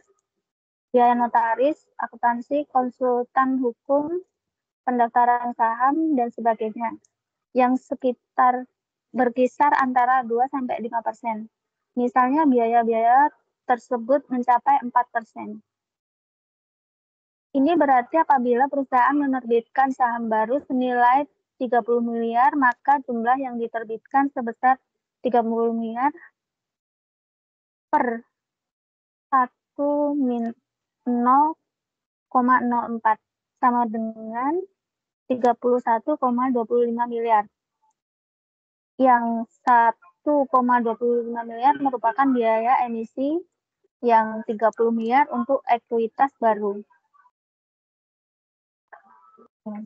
biaya notaris, akuntansi, konsultan hukum, pendaftaran saham, dan sebagainya, yang berkisar antara 2-5%. Misalnya biaya-biaya tersebut mencapai 4%. Ini berarti apabila perusahaan menerbitkan saham baru senilai 30 miliar, maka jumlah yang diterbitkan sebesar 30 miliar per 0,04 sama dengan 31,25 miliar. Yang 1,25 miliar merupakan biaya emisi, yang 30 miliar untuk ekuitas baru.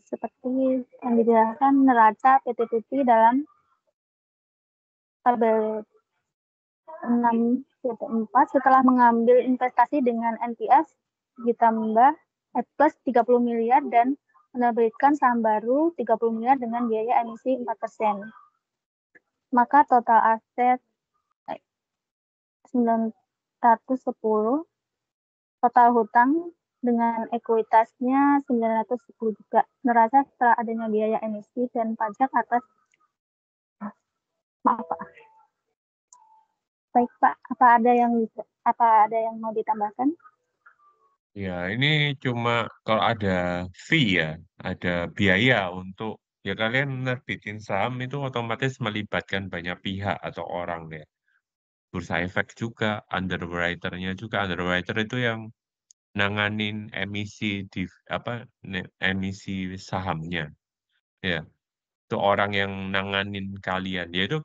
Seperti yang dijelaskan neraca PT dalam tabel 6.4, setelah mengambil investasi dengan NPS ditambah plus 30 miliar dan menerbitkan saham baru 30 miliar dengan biaya emisi 4%. Maka total aset 910, total hutang dengan ekuitasnya 910 juga. Neraca setelah adanya biaya emisi dan pajak atas. Maaf, Pak. Baik, Pak. Apa ada yang mau ditambahkan? Ya, ini cuma kalau ada fee ya, ada biaya untuk ya kalian nerbitin saham itu otomatis melibatkan banyak pihak atau orang ya. Bursa efek juga, underwriter-nya juga. Underwriter itu yang nanganin emisi di emisi sahamnya. Ya, itu orang yang nanganin kalian. Yaitu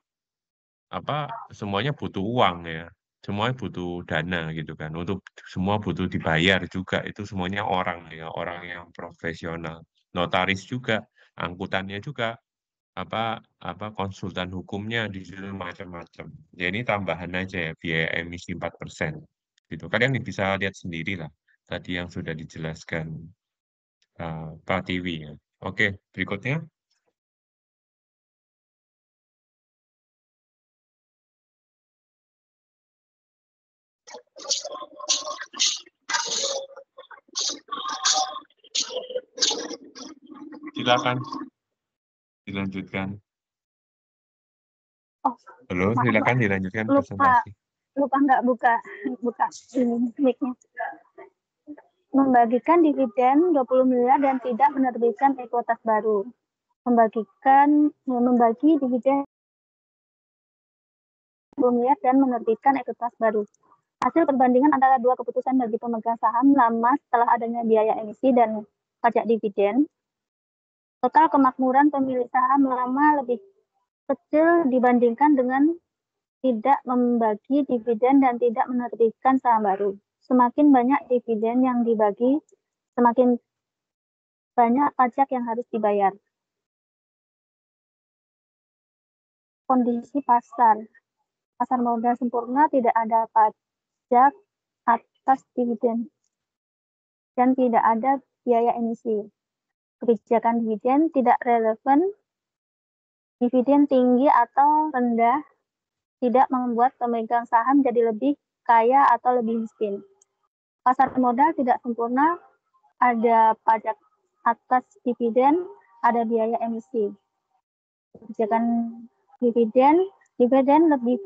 semuanya butuh uang ya. Semuanya butuh dana gitu kan. Untuk semua butuh dibayar juga. Itu semuanya orang ya, orang yang profesional. Notaris juga, angkutannya juga, apa konsultan hukumnya di situ macam-macam. Ya ini tambahan aja ya biaya emisi 4%. Gitu. Kalian bisa lihat sendiri lah tadi yang sudah dijelaskan Pak Tiwi ya. Oke, berikutnya. Silakan dilanjutkan. Oh, Halo, maaf, silakan Pak. dilanjutkan presentasi. Lupa nggak buka ini mic-nya. Membagikan dividen 20 miliar dan tidak menerbitkan ekuitas baru. Membagi dividen 20 miliar dan menerbitkan ekuitas baru. Hasil perbandingan antara dua keputusan bagi pemegang saham lama setelah adanya biaya emisi dan pajak dividen. Total kemakmuran pemilik saham lama lebih kecil dibandingkan dengan tidak membagi dividen dan tidak menerbitkan saham baru. Semakin banyak dividen yang dibagi, semakin banyak pajak yang harus dibayar. Kondisi pasar modal sempurna, tidak ada pajak atas dividen dan tidak ada biaya emisi. Kebijakan dividen tidak relevan. Dividen tinggi atau rendah tidak membuat pemegang saham jadi lebih kaya atau lebih miskin. Pasar modal tidak sempurna, ada pajak atas dividen, ada biaya emisi. Kebijakan dividen lebih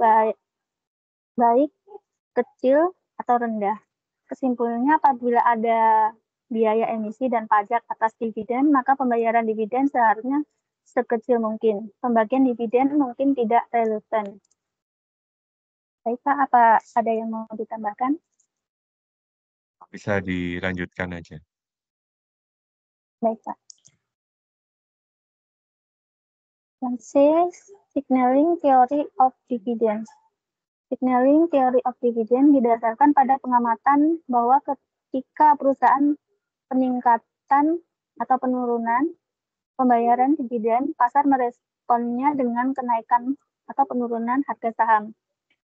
baik, kecil, atau rendah. Kesimpulannya, apabila ada biaya emisi dan pajak atas dividen, maka pembayaran dividen seharusnya sekecil mungkin. Pembagian dividen mungkin tidak relevan. Baik Pak, apa ada yang mau ditambahkan? Bisa dilanjutkan aja. Baik Pak. Yang C, signaling theory of dividends. Signaling theory of dividend didasarkan pada pengamatan bahwa ketika perusahaan peningkatan atau penurunan pembayaran dividen, pasar meresponnya dengan kenaikan atau penurunan harga saham.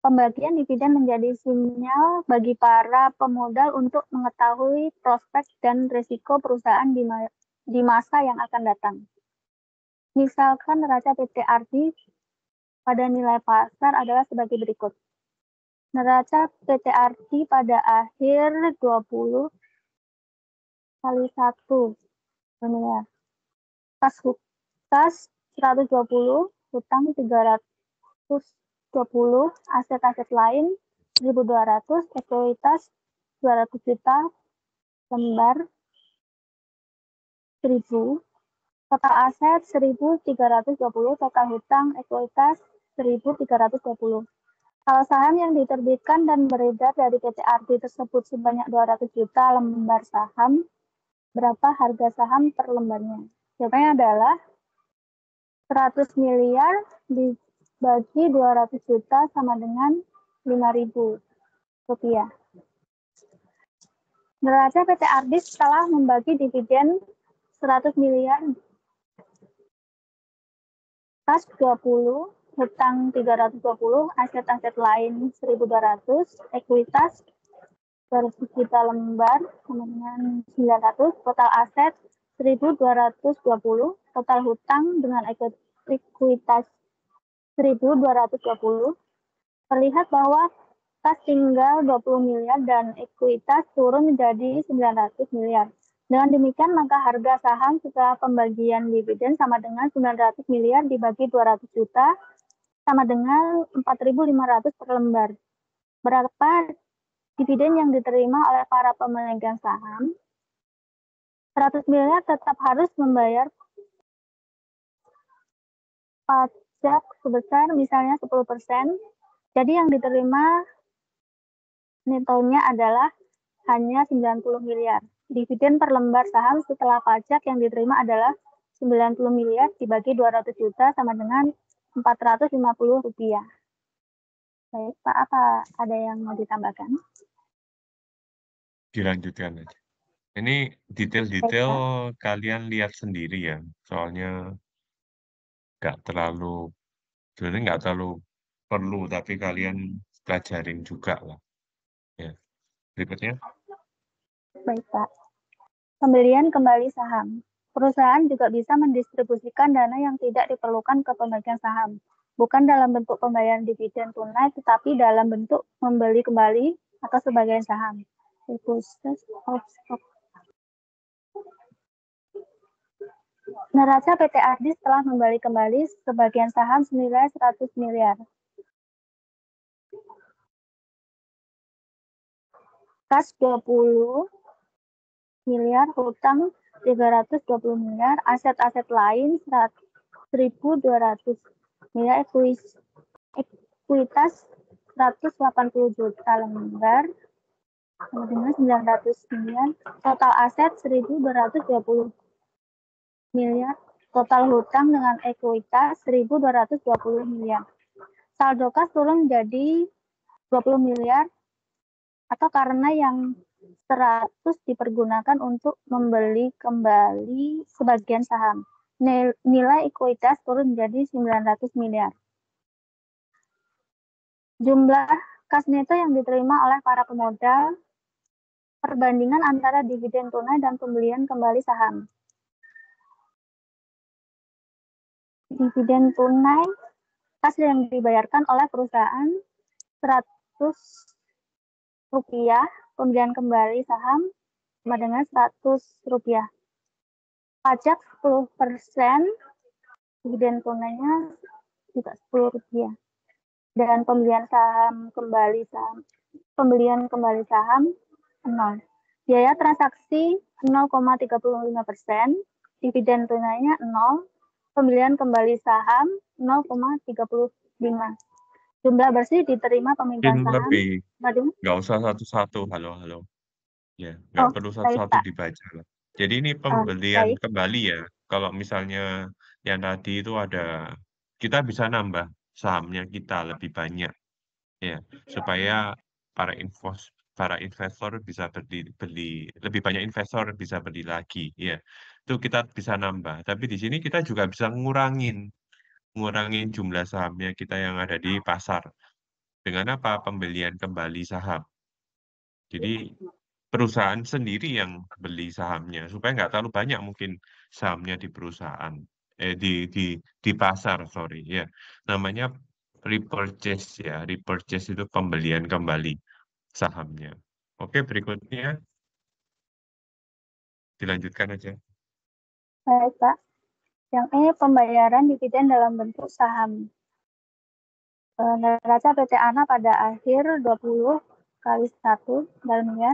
Pembagian dividen menjadi sinyal bagi para pemodal untuk mengetahui prospek dan risiko perusahaan di masa yang akan datang. Misalkan neraca PT Ardi pada nilai pasar adalah sebagai berikut. Neraca PT Ardi pada akhir 20 kali 1 miliar. Kas 120, hutang 320, aset-aset lain 1.200, ekuitas 200 juta, lembar 1.000, total aset 1.320, total hutang ekuitas 1.320. Kalau saham yang diterbitkan dan beredar dari PT Ardi tersebut sebanyak 200 juta lembar saham, berapa harga saham per lembarnya? Jawabannya adalah 100 miliar dibagi 200 juta sama dengan 5.000 rupiah. Neraca PT Ardi setelah membagi dividen 100 miliar, kas 20, hutang 320, aset-aset lain 1.200, ekuitas 200 juta lembar sama dengan 900, total aset 1.220, total hutang dengan ekuitas 1.220. Terlihat bahwa kas tinggal 20 miliar dan ekuitas turun menjadi 900 miliar. Dengan demikian, maka harga saham setelah pembagian dividen sama dengan 900 miliar dibagi 200 juta sama dengan 4.500 per lembar. Berapa dividen yang diterima oleh para pemegang saham? 100 miliar tetap harus membayar pajak sebesar misalnya 10%. Jadi yang diterima netonya adalah hanya 90 miliar. Dividen per lembar saham setelah pajak yang diterima adalah 90 miliar dibagi 200 juta sama dengan 450 rupiah. Baik, Pak, apa ada yang mau ditambahkan? Dilanjutkan aja. Ini detail-detail kalian lihat sendiri ya, soalnya sebenarnya nggak terlalu perlu, tapi kalian pelajarin juga lah. Ya. Berikutnya. Baik, Pak. Pembelian kembali saham. Perusahaan juga bisa mendistribusikan dana yang tidak diperlukan ke pemegang saham. Bukan dalam bentuk pembayaran dividen tunai, tetapi dalam bentuk membeli kembali atau sebagian saham. Neraca PT Ardi setelah membeli kembali sebagian saham senilai 100 miliar. Kas 20 miliar, hutang 320 miliar, aset-aset lain 1.200 miliar, ekuitas 180 juta lembar sama dengan 900 miliar, total aset 1.220 miliar, total hutang dengan ekuitas 1.220 miliar. Saldo kas turun menjadi 20 miliar atau karena yang 100 dipergunakan untuk membeli kembali sebagian saham. Nilai ekuitas turun menjadi 900 miliar. Jumlah kas neto yang diterima oleh para pemodal, perbandingan antara dividen tunai dan pembelian kembali saham. Dividen tunai, kas yang dibayarkan oleh perusahaan 100 rupiah, pembelian kembali saham sama dengan 100 rupiah. Pajak 10%, dividen tunainya juga 10 rupiah. Dan pembelian kembali saham 0. Biaya transaksi 0,35%, dividen tunainya 0, pembelian kembali saham 0,35. Jumlah bersih diterima pemegang Mungkin saham. lebih, Waduh. nggak usah satu-satu. Halo, halo. Ya, nggak Oh, perlu baik, satu-satu Pak. dibaca lah. Jadi ini pembelian Baik. kembali ya. Kalau misalnya yang tadi itu ada, kita bisa nambah sahamnya kita lebih banyak ya, supaya para investor bisa beli lebih banyak investor bisa beli lagi ya. Itu kita bisa nambah. Tapi di sini kita juga bisa ngurangin jumlah sahamnya kita yang ada di pasar. Dengan apa? Pembelian kembali saham. Jadi perusahaan sendiri yang beli sahamnya supaya nggak terlalu banyak mungkin sahamnya di perusahaan di pasar, sorry ya, namanya repurchase ya, repurchase itu pembelian kembali sahamnya. Oke, berikutnya dilanjutkan aja. Baik, Pak. Yang E, pembayaran dividen dalam bentuk saham. Neraca PT ANA pada akhir 20/1 dalamnya.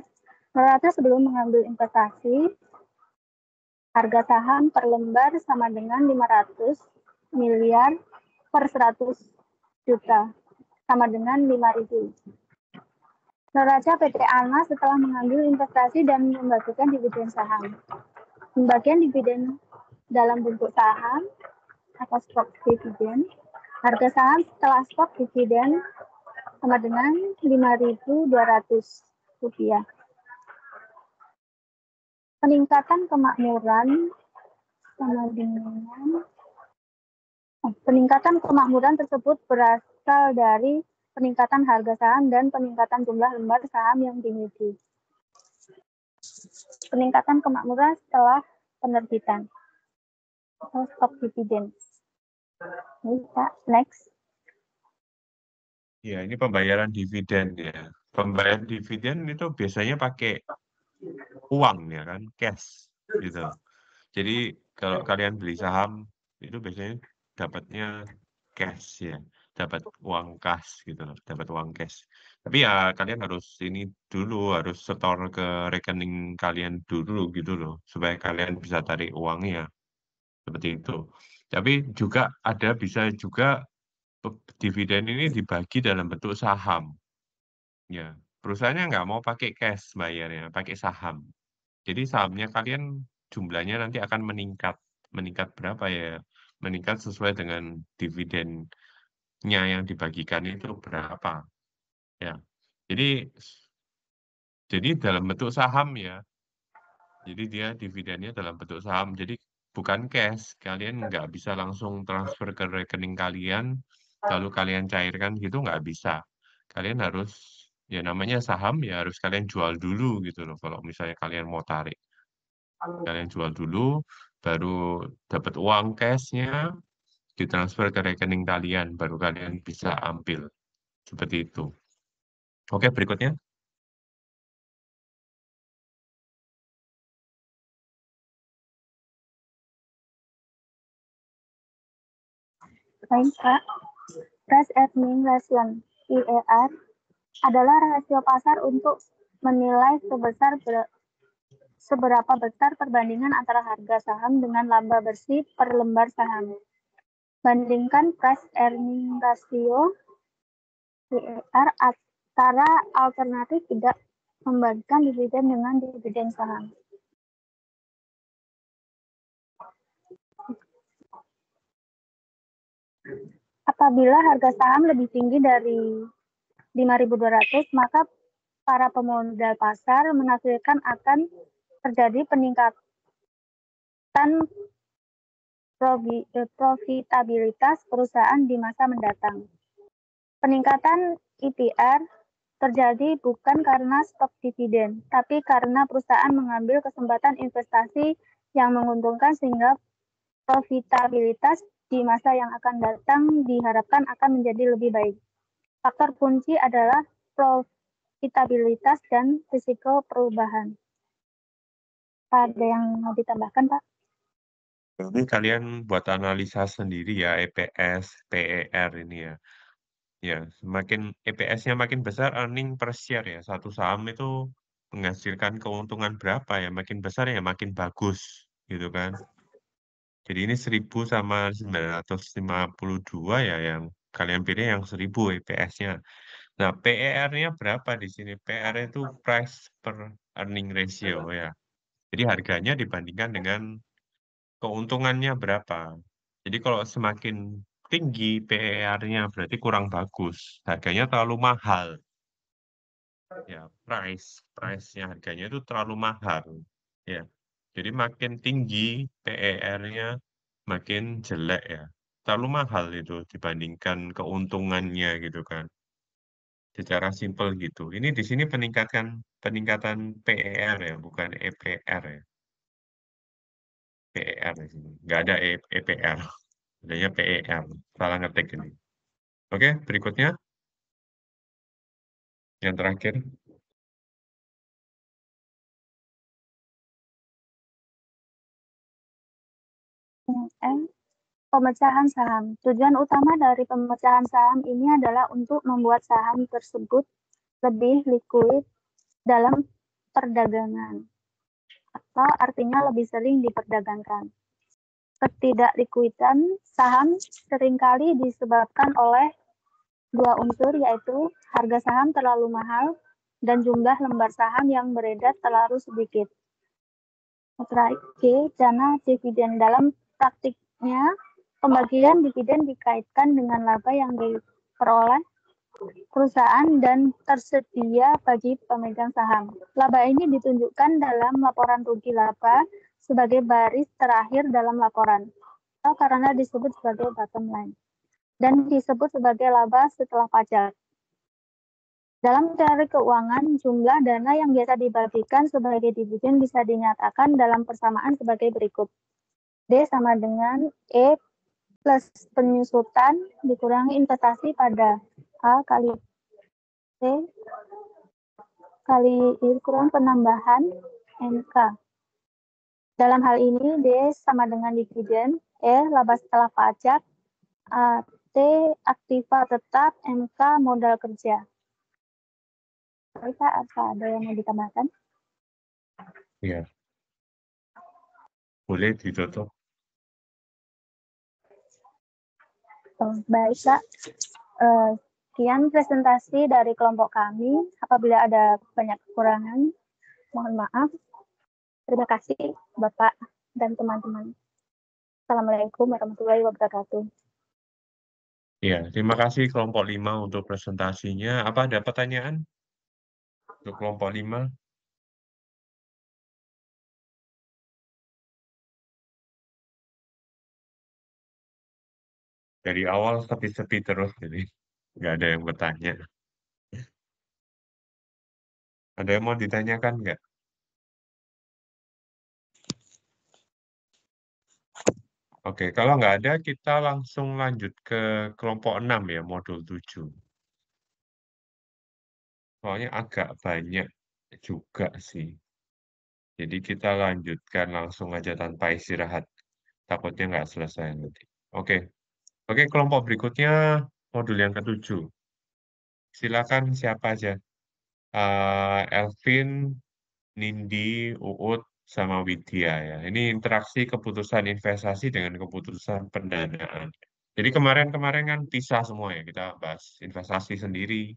Neraca sebelum mengambil investasi, harga saham per lembar sama dengan 500 miliar per 100 juta, sama dengan 5.000. Neraca PT ANA setelah mengambil investasi dan membagikan dividen saham. Pembagian dividen dalam bentuk saham atau stok dividen. Harga saham setelah stok dividen sama dengan Rp5.200. Peningkatan kemakmuran sama dengan peningkatan kemakmuran tersebut berasal dari peningkatan harga saham dan peningkatan jumlah lembar saham yang dimiliki. Peningkatan kemakmuran setelah penerbitan atau stok dividen. Next. Ya, ini pembayaran dividen ya. Pembayaran dividen itu biasanya pakai uang ya kan, cash gitu. Jadi kalau kalian beli saham itu biasanya dapatnya cash ya, dapat uang cash gitu loh, dapat uang cash. Tapi ya kalian harus ini dulu, harus setor ke rekening kalian dulu gitu loh, supaya kalian bisa tarik uangnya seperti itu. Tapi juga bisa juga dividen ini dibagi dalam bentuk saham. Ya, perusahaannya nggak mau pakai cash bayarnya, pakai saham. Jadi sahamnya kalian jumlahnya nanti akan meningkat. Meningkat berapa ya? Meningkat sesuai dengan dividennya yang dibagikan itu berapa. Ya. Jadi dalam bentuk saham ya. Jadi dia dividennya dalam bentuk saham. Jadi bukan cash. Kalian nggak bisa langsung transfer ke rekening kalian, lalu kalian cairkan gitu nggak bisa. Kalian harus, ya namanya saham ya harus kalian jual dulu gitu loh. Kalau misalnya kalian mau tarik. Kalian jual dulu, baru dapat uang cashnya, ditransfer ke rekening kalian, baru kalian bisa ambil. Seperti itu. Oke, berikutnya. Baik, Pak. Price Earning Ratio (PER) adalah rasio pasar untuk menilai seberapa besar perbandingan antara harga saham dengan laba bersih per lembar saham. Bandingkan Price Earning Ratio (PER) antara alternatif tidak membagikan dividen dengan dividen saham. Apabila harga saham lebih tinggi dari 5.200, maka para pemodal pasar menafsirkan akan terjadi peningkatan profitabilitas perusahaan di masa mendatang. Peningkatan IPR terjadi bukan karena stok dividen, tapi karena perusahaan mengambil kesempatan investasi yang menguntungkan sehingga profitabilitas di masa yang akan datang diharapkan akan menjadi lebih baik. Faktor kunci adalah profitabilitas dan risiko perubahan. Ada yang mau ditambahkan, Pak? Ini kalian buat analisa sendiri ya, EPS, PER ini ya. Ya, semakin EPS-nya makin besar, earning per share ya. Satu saham itu menghasilkan keuntungan berapa ya, makin besar ya makin bagus gitu kan. Jadi ini 1.000 sama 952 ya yang Kalian pilih yang 1000 EPS-nya. Nah, PER-nya berapa di sini? PER itu price per earning ratio ya. Jadi harganya dibandingkan dengan keuntungannya berapa. Jadi kalau semakin tinggi PER-nya berarti kurang bagus. Harganya terlalu mahal. Ya, price-nya harganya itu terlalu mahal. Ya. Jadi makin tinggi PER-nya makin jelek ya. Terlalu mahal itu dibandingkan keuntungannya gitu kan. Secara simpel gitu. Ini di sini peningkatan PER ya, bukan EPR ya. PER di sini. Nggak ada EPR. Adanya PER. Salah ngetik ini. Oke, berikutnya. Yang terakhir. Pemecahan saham. Tujuan utama dari pemecahan saham ini adalah untuk membuat saham tersebut lebih likuid dalam perdagangan, atau artinya lebih sering diperdagangkan. Ketidaklikuidan saham seringkali disebabkan oleh dua unsur, yaitu harga saham terlalu mahal dan jumlah lembar saham yang beredar terlalu sedikit. Terakhir, dana dividen. Dalam praktiknya, pembagian dividen dikaitkan dengan laba yang diperoleh perusahaan dan tersedia bagi pemegang saham. Laba ini ditunjukkan dalam laporan rugi laba sebagai baris terakhir dalam laporan, atau karena disebut sebagai bottom line, dan disebut sebagai laba setelah pajak. Dalam teori keuangan, jumlah dana yang biasa dibagikan sebagai dividen bisa dinyatakan dalam persamaan sebagai berikut. D sama dengan E plus penyusutan dikurangi investasi pada A kali C kali kurang penambahan NK. Dalam hal ini, D sama dengan dividen, E laba setelah pajak, T aktiva tetap, MK modal kerja. Baik, apa ada yang mau ditambahkan? Ya. Boleh ditutup. Baik, Kak. Sekian presentasi dari kelompok kami. Apabila ada banyak kekurangan, mohon maaf. Terima kasih, Bapak dan teman-teman. Assalamualaikum warahmatullahi wabarakatuh. Ya, terima kasih kelompok 5 untuk presentasinya. Apa ada pertanyaan untuk kelompok 5? Dari awal sepi-sepi terus, jadi nggak ada yang bertanya. Ada yang mau ditanyakan nggak? Oke, kalau nggak ada, kita langsung lanjut ke kelompok 6 ya, modul 7. Soalnya agak banyak juga sih. Jadi kita lanjutkan langsung aja tanpa istirahat. Takutnya nggak selesai nanti. Oke, oke kelompok berikutnya modul yang ke-7. Silakan siapa aja. Elvin, Nindi, Uut, sama Widya ya. Ini interaksi keputusan investasi dengan keputusan pendanaan. Jadi kemarin-kemarin kan pisah semua ya, kita bahas investasi sendiri,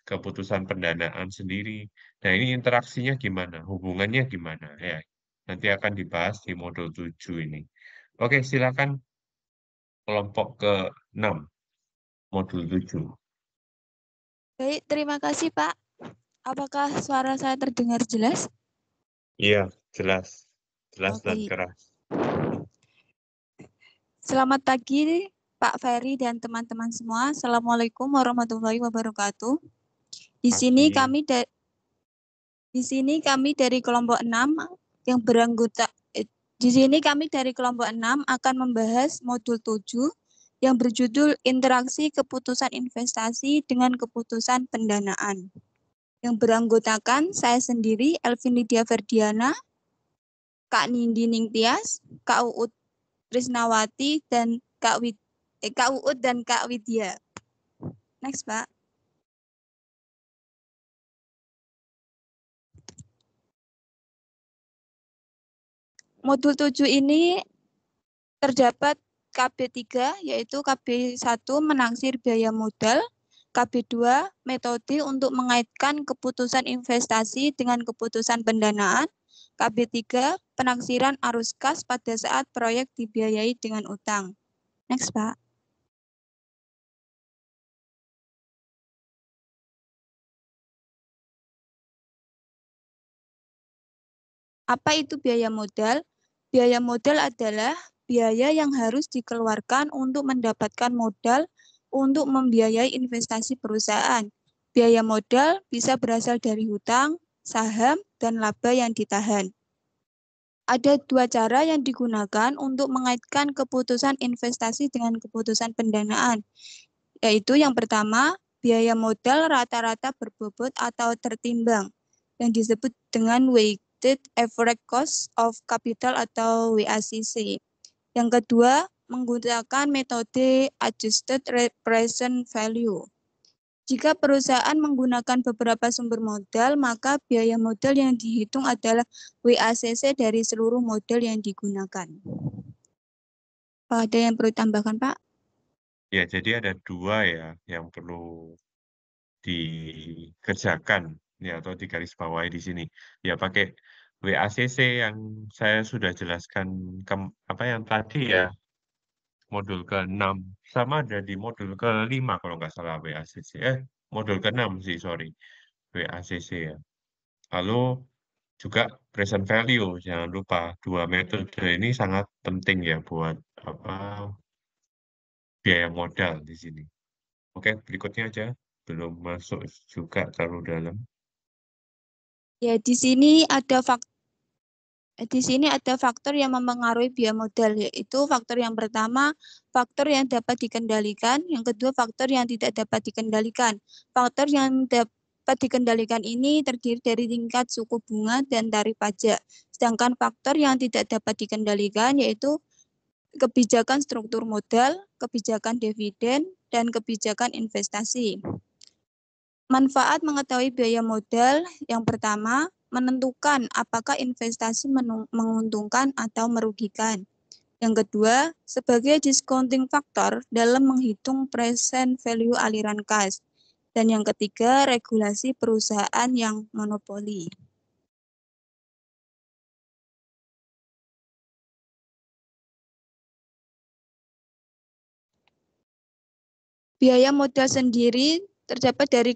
keputusan pendanaan sendiri. Nah ini interaksinya gimana, hubungannya gimana ya. Nanti akan dibahas di modul 7 ini. Oke, silakan kelompok ke-6, modul 7. Baik, terima kasih Pak. Apakah suara saya terdengar jelas? Iya, jelas. Jelas dan Baik. keras. Selamat pagi Pak Ferry dan teman-teman semua. Assalamualaikum warahmatullahi wabarakatuh. Di sini kami dari kelompok 6 yang beranggota akan membahas modul 7 yang berjudul Interaksi Keputusan Investasi dengan Keputusan Pendanaan. Yang beranggotakan saya sendiri, Elvin Lydia Ferdiana, Kak Nindi Ningtyas, Kak Uut Trisnawati, dan Kak Uut dan Kak Widya. Next, Pak. Modul 7 ini terdapat KB3 yaitu KB1 menaksir biaya modal, KB2 metode untuk mengaitkan keputusan investasi dengan keputusan pendanaan, KB3 penaksiran arus kas pada saat proyek dibiayai dengan utang. Next, Pak. Apa itu biaya modal? Biaya modal adalah biaya yang harus dikeluarkan untuk mendapatkan modal untuk membiayai investasi perusahaan. Biaya modal bisa berasal dari hutang, saham, dan laba yang ditahan. Ada dua cara yang digunakan untuk mengaitkan keputusan investasi dengan keputusan pendanaan, yaitu yang pertama, biaya modal rata-rata berbobot atau tertimbang, yang disebut dengan Weighted Average Cost of Capital atau WACC. Yang kedua, menggunakan metode Adjusted Present Value. Jika perusahaan menggunakan beberapa sumber modal, maka biaya modal yang dihitung adalah WACC dari seluruh modal yang digunakan. Ada yang perlu ditambahkan, Pak? Ya, jadi ada dua ya yang perlu dikerjakan ya atau digarisbawahi di sini. Ya pakai WACC yang saya sudah jelaskan apa yang tadi ya, modul ke-6 sama ada di modul ke-5 kalau nggak salah WACC. Modul ke-6 sih, sorry. WACC ya. Lalu juga present value, jangan lupa dua metode ini sangat penting ya buat apa biaya modal di sini. Oke, berikutnya aja. Belum masuk juga terlalu dalam. Ya, di sini ada faktor yang mempengaruhi biaya modal, yaitu faktor yang pertama, faktor yang dapat dikendalikan, yang kedua, faktor yang tidak dapat dikendalikan. Faktor yang dapat dikendalikan ini terdiri dari tingkat suku bunga dan tarif pajak. Sedangkan faktor yang tidak dapat dikendalikan yaitu kebijakan struktur modal, kebijakan dividen, dan kebijakan investasi. Manfaat mengetahui biaya modal yang pertama, menentukan apakah investasi menguntungkan atau merugikan. Yang kedua, sebagai discounting factor dalam menghitung present value aliran kas. Dan yang ketiga, regulasi perusahaan yang monopoli. Biaya modal sendiri terdapat dari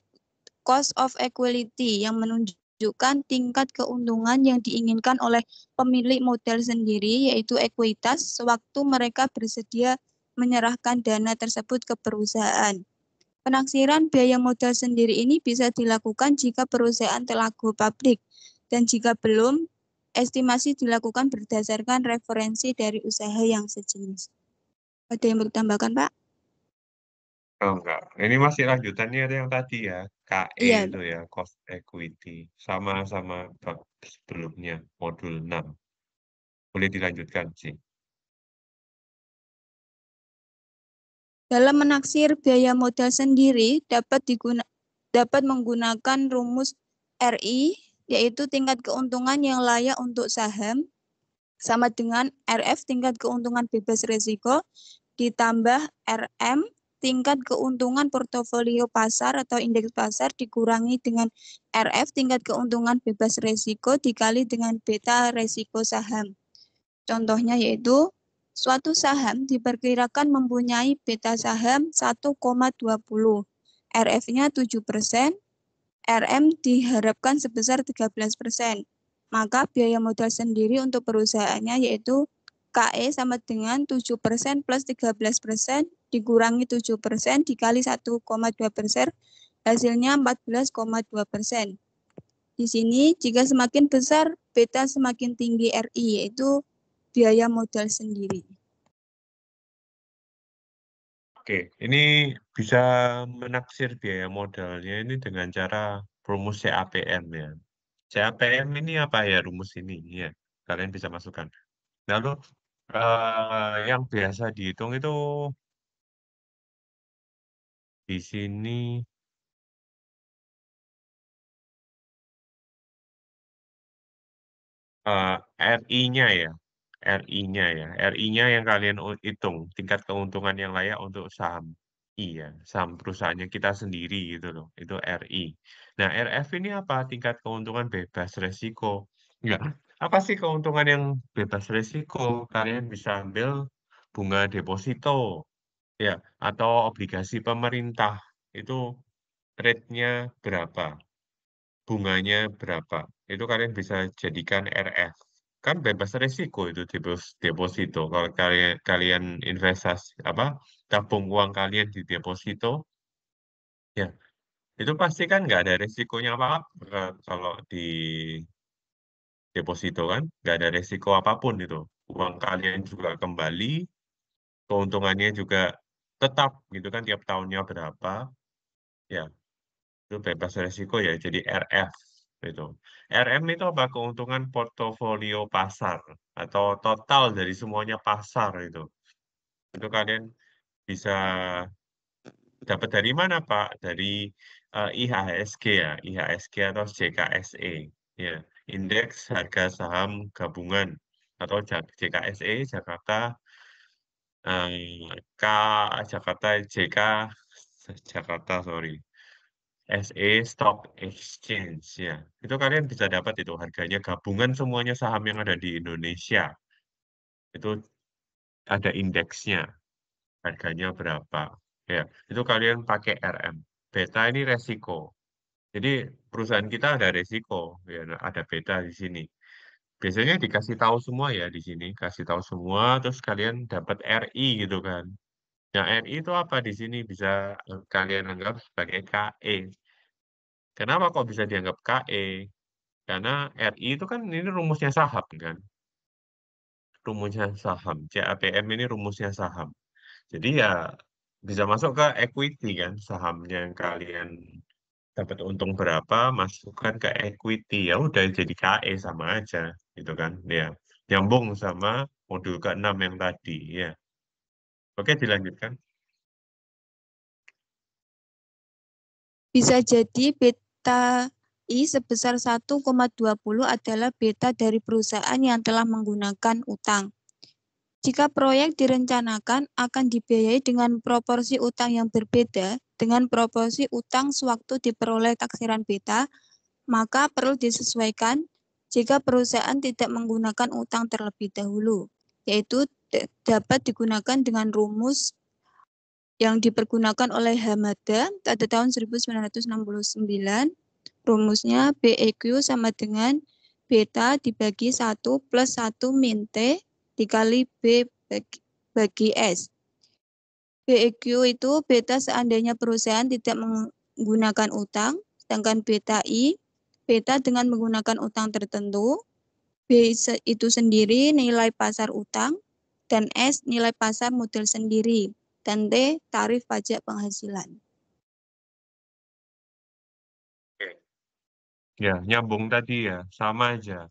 cost of equity yang menunjukkan tingkat keuntungan yang diinginkan oleh pemilik modal sendiri, yaitu ekuitas, sewaktu mereka bersedia menyerahkan dana tersebut ke perusahaan. Penaksiran biaya modal sendiri ini bisa dilakukan jika perusahaan telah go public, dan jika belum, estimasi dilakukan berdasarkan referensi dari usaha yang sejenis. Ada yang bertambahkan, Pak? Oh, enggak. Ini masih lanjutannya yang tadi ya. KE Iya, itu ya, cost equity. Sama-sama bab sebelumnya, modul 6. Boleh dilanjutkan sih. dalam menaksir biaya modal sendiri dapat menggunakan rumus RI, yaitu tingkat keuntungan yang layak untuk saham, sama dengan RF tingkat keuntungan bebas risiko, ditambah RM tingkat keuntungan portofolio pasar atau indeks pasar dikurangi dengan RF tingkat keuntungan bebas risiko dikali dengan beta risiko saham. Contohnya yaitu suatu saham diperkirakan mempunyai beta saham 1,20, RF-nya 7%, RM diharapkan sebesar 13%. Maka biaya modal sendiri untuk perusahaannya yaitu KE sama dengan 7% plus 13% dikurangi 7% dikali 1,2%, hasilnya 14,2%. Di sini jika semakin besar beta semakin tinggi RI, yaitu biaya modal sendiri. Oke, ini bisa menaksir biaya modalnya ini dengan cara rumus CAPM ya. CAPM ini apa ya rumus ini? Ya, kalian bisa masukkan. Lalu yang biasa dihitung itu di sini RI-nya ya. RI-nya ya. RI-nya yang kalian hitung, tingkat keuntungan yang layak untuk saham. Iya, saham perusahaannya kita sendiri gitu loh. Itu RI. Nah, RF ini apa? Tingkat keuntungan bebas resiko. Ya, apa sih keuntungan yang bebas resiko? Kalian bisa ambil bunga deposito, ya, atau obligasi pemerintah. Itu rate-nya berapa? Bunganya berapa? Itu kalian bisa jadikan RF. Kan bebas resiko itu deposito. Kalau kalian investasi apa tabung uang kalian di deposito, ya itu pasti kan nggak ada resikonya apa-apa kalau di deposito kan nggak ada resiko apapun itu. Uang kalian juga kembali, keuntungannya juga tetap gitu kan tiap tahunnya berapa, ya itu bebas resiko ya jadi RF itu. RM itu apa? Keuntungan portofolio pasar atau total dari semuanya pasar itu. Itu kalian bisa dapat dari mana, Pak? Dari IHSG ya, IHSG atau JKSE. Ya, Indeks Harga Saham Gabungan atau JKSE Jakarta K Jakarta JK Jakarta sorry. SE Stock Exchange ya. Itu kalian bisa dapat itu harganya gabungan semuanya saham yang ada di Indonesia. Itu ada indeksnya, harganya berapa. Ya, itu kalian pakai RM. Beta ini resiko. Jadi perusahaan kita ada resiko, ya ada beta di sini. Biasanya dikasih tahu semua ya di sini, kasih tahu semua terus kalian dapat RI gitu kan. Nah, RI itu apa di sini bisa kalian anggap sebagai KE. Kenapa kok bisa dianggap KE? Karena RI itu kan ini rumusnya saham kan. Rumusnya saham. CAPM ini rumusnya saham. Jadi ya bisa masuk ke equity kan. Sahamnya yang kalian dapat untung berapa, masukkan ke equity. Ya udah jadi KE sama aja. Gitu kan. Ya. Nyambung sama modul ke-6 yang tadi. Ya. Oke dilanjutkan. Bisa jadi beta I sebesar 1,20 adalah beta dari perusahaan yang telah menggunakan utang. Jika proyek direncanakan akan dibiayai dengan proporsi utang yang berbeda dengan proporsi utang sewaktu diperoleh taksiran beta, maka perlu disesuaikan jika perusahaan tidak menggunakan utang terlebih dahulu, yaitu dapat digunakan dengan rumus yang dipergunakan oleh Hamada pada tahun 1969. Rumusnya BEQ sama dengan beta dibagi 1 plus 1 min T dikali B bagi S. BEQ itu beta seandainya perusahaan tidak menggunakan utang, sedangkan beta I, beta dengan menggunakan utang tertentu, B itu sendiri nilai pasar utang, dan S nilai pasar modal sendiri, dan T tarif pajak penghasilan. Oke. Ya, nyambung tadi ya, sama aja.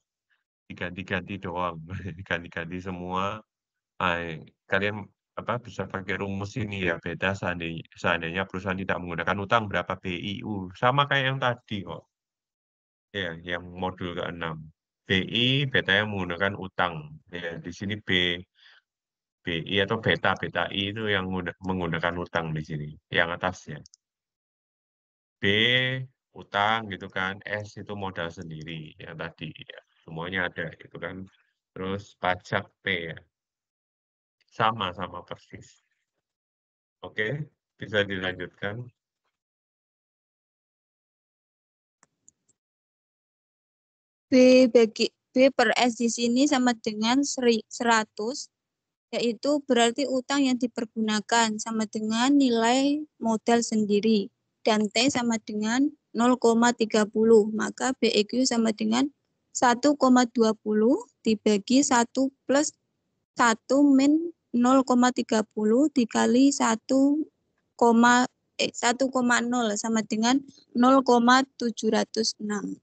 Diganti-ganti doang, diganti-ganti semua. Kalian apa bisa pakai rumus ini ya, beda seandainya perusahaan tidak menggunakan utang berapa BIU. Sama kayak yang tadi kok. Ya, yang modul ke-6. BI, beta yang menggunakan utang. Ya, di sini BI atau beta I itu yang menggunakan utang di sini, yang atasnya. B utang gitu kan, S itu modal sendiri yang tadi ya. Semuanya ada gitu kan. Terus pajak P ya. Sama persis. Oke, bisa dilanjutkan. B per S di sini sama dengan 100, yaitu berarti utang yang dipergunakan sama dengan nilai modal sendiri. Dan T sama dengan 0,30. Maka BEQ sama dengan 1,20 dibagi 1 plus 1 min 0,30 dikali 1,0 sama dengan 0,706.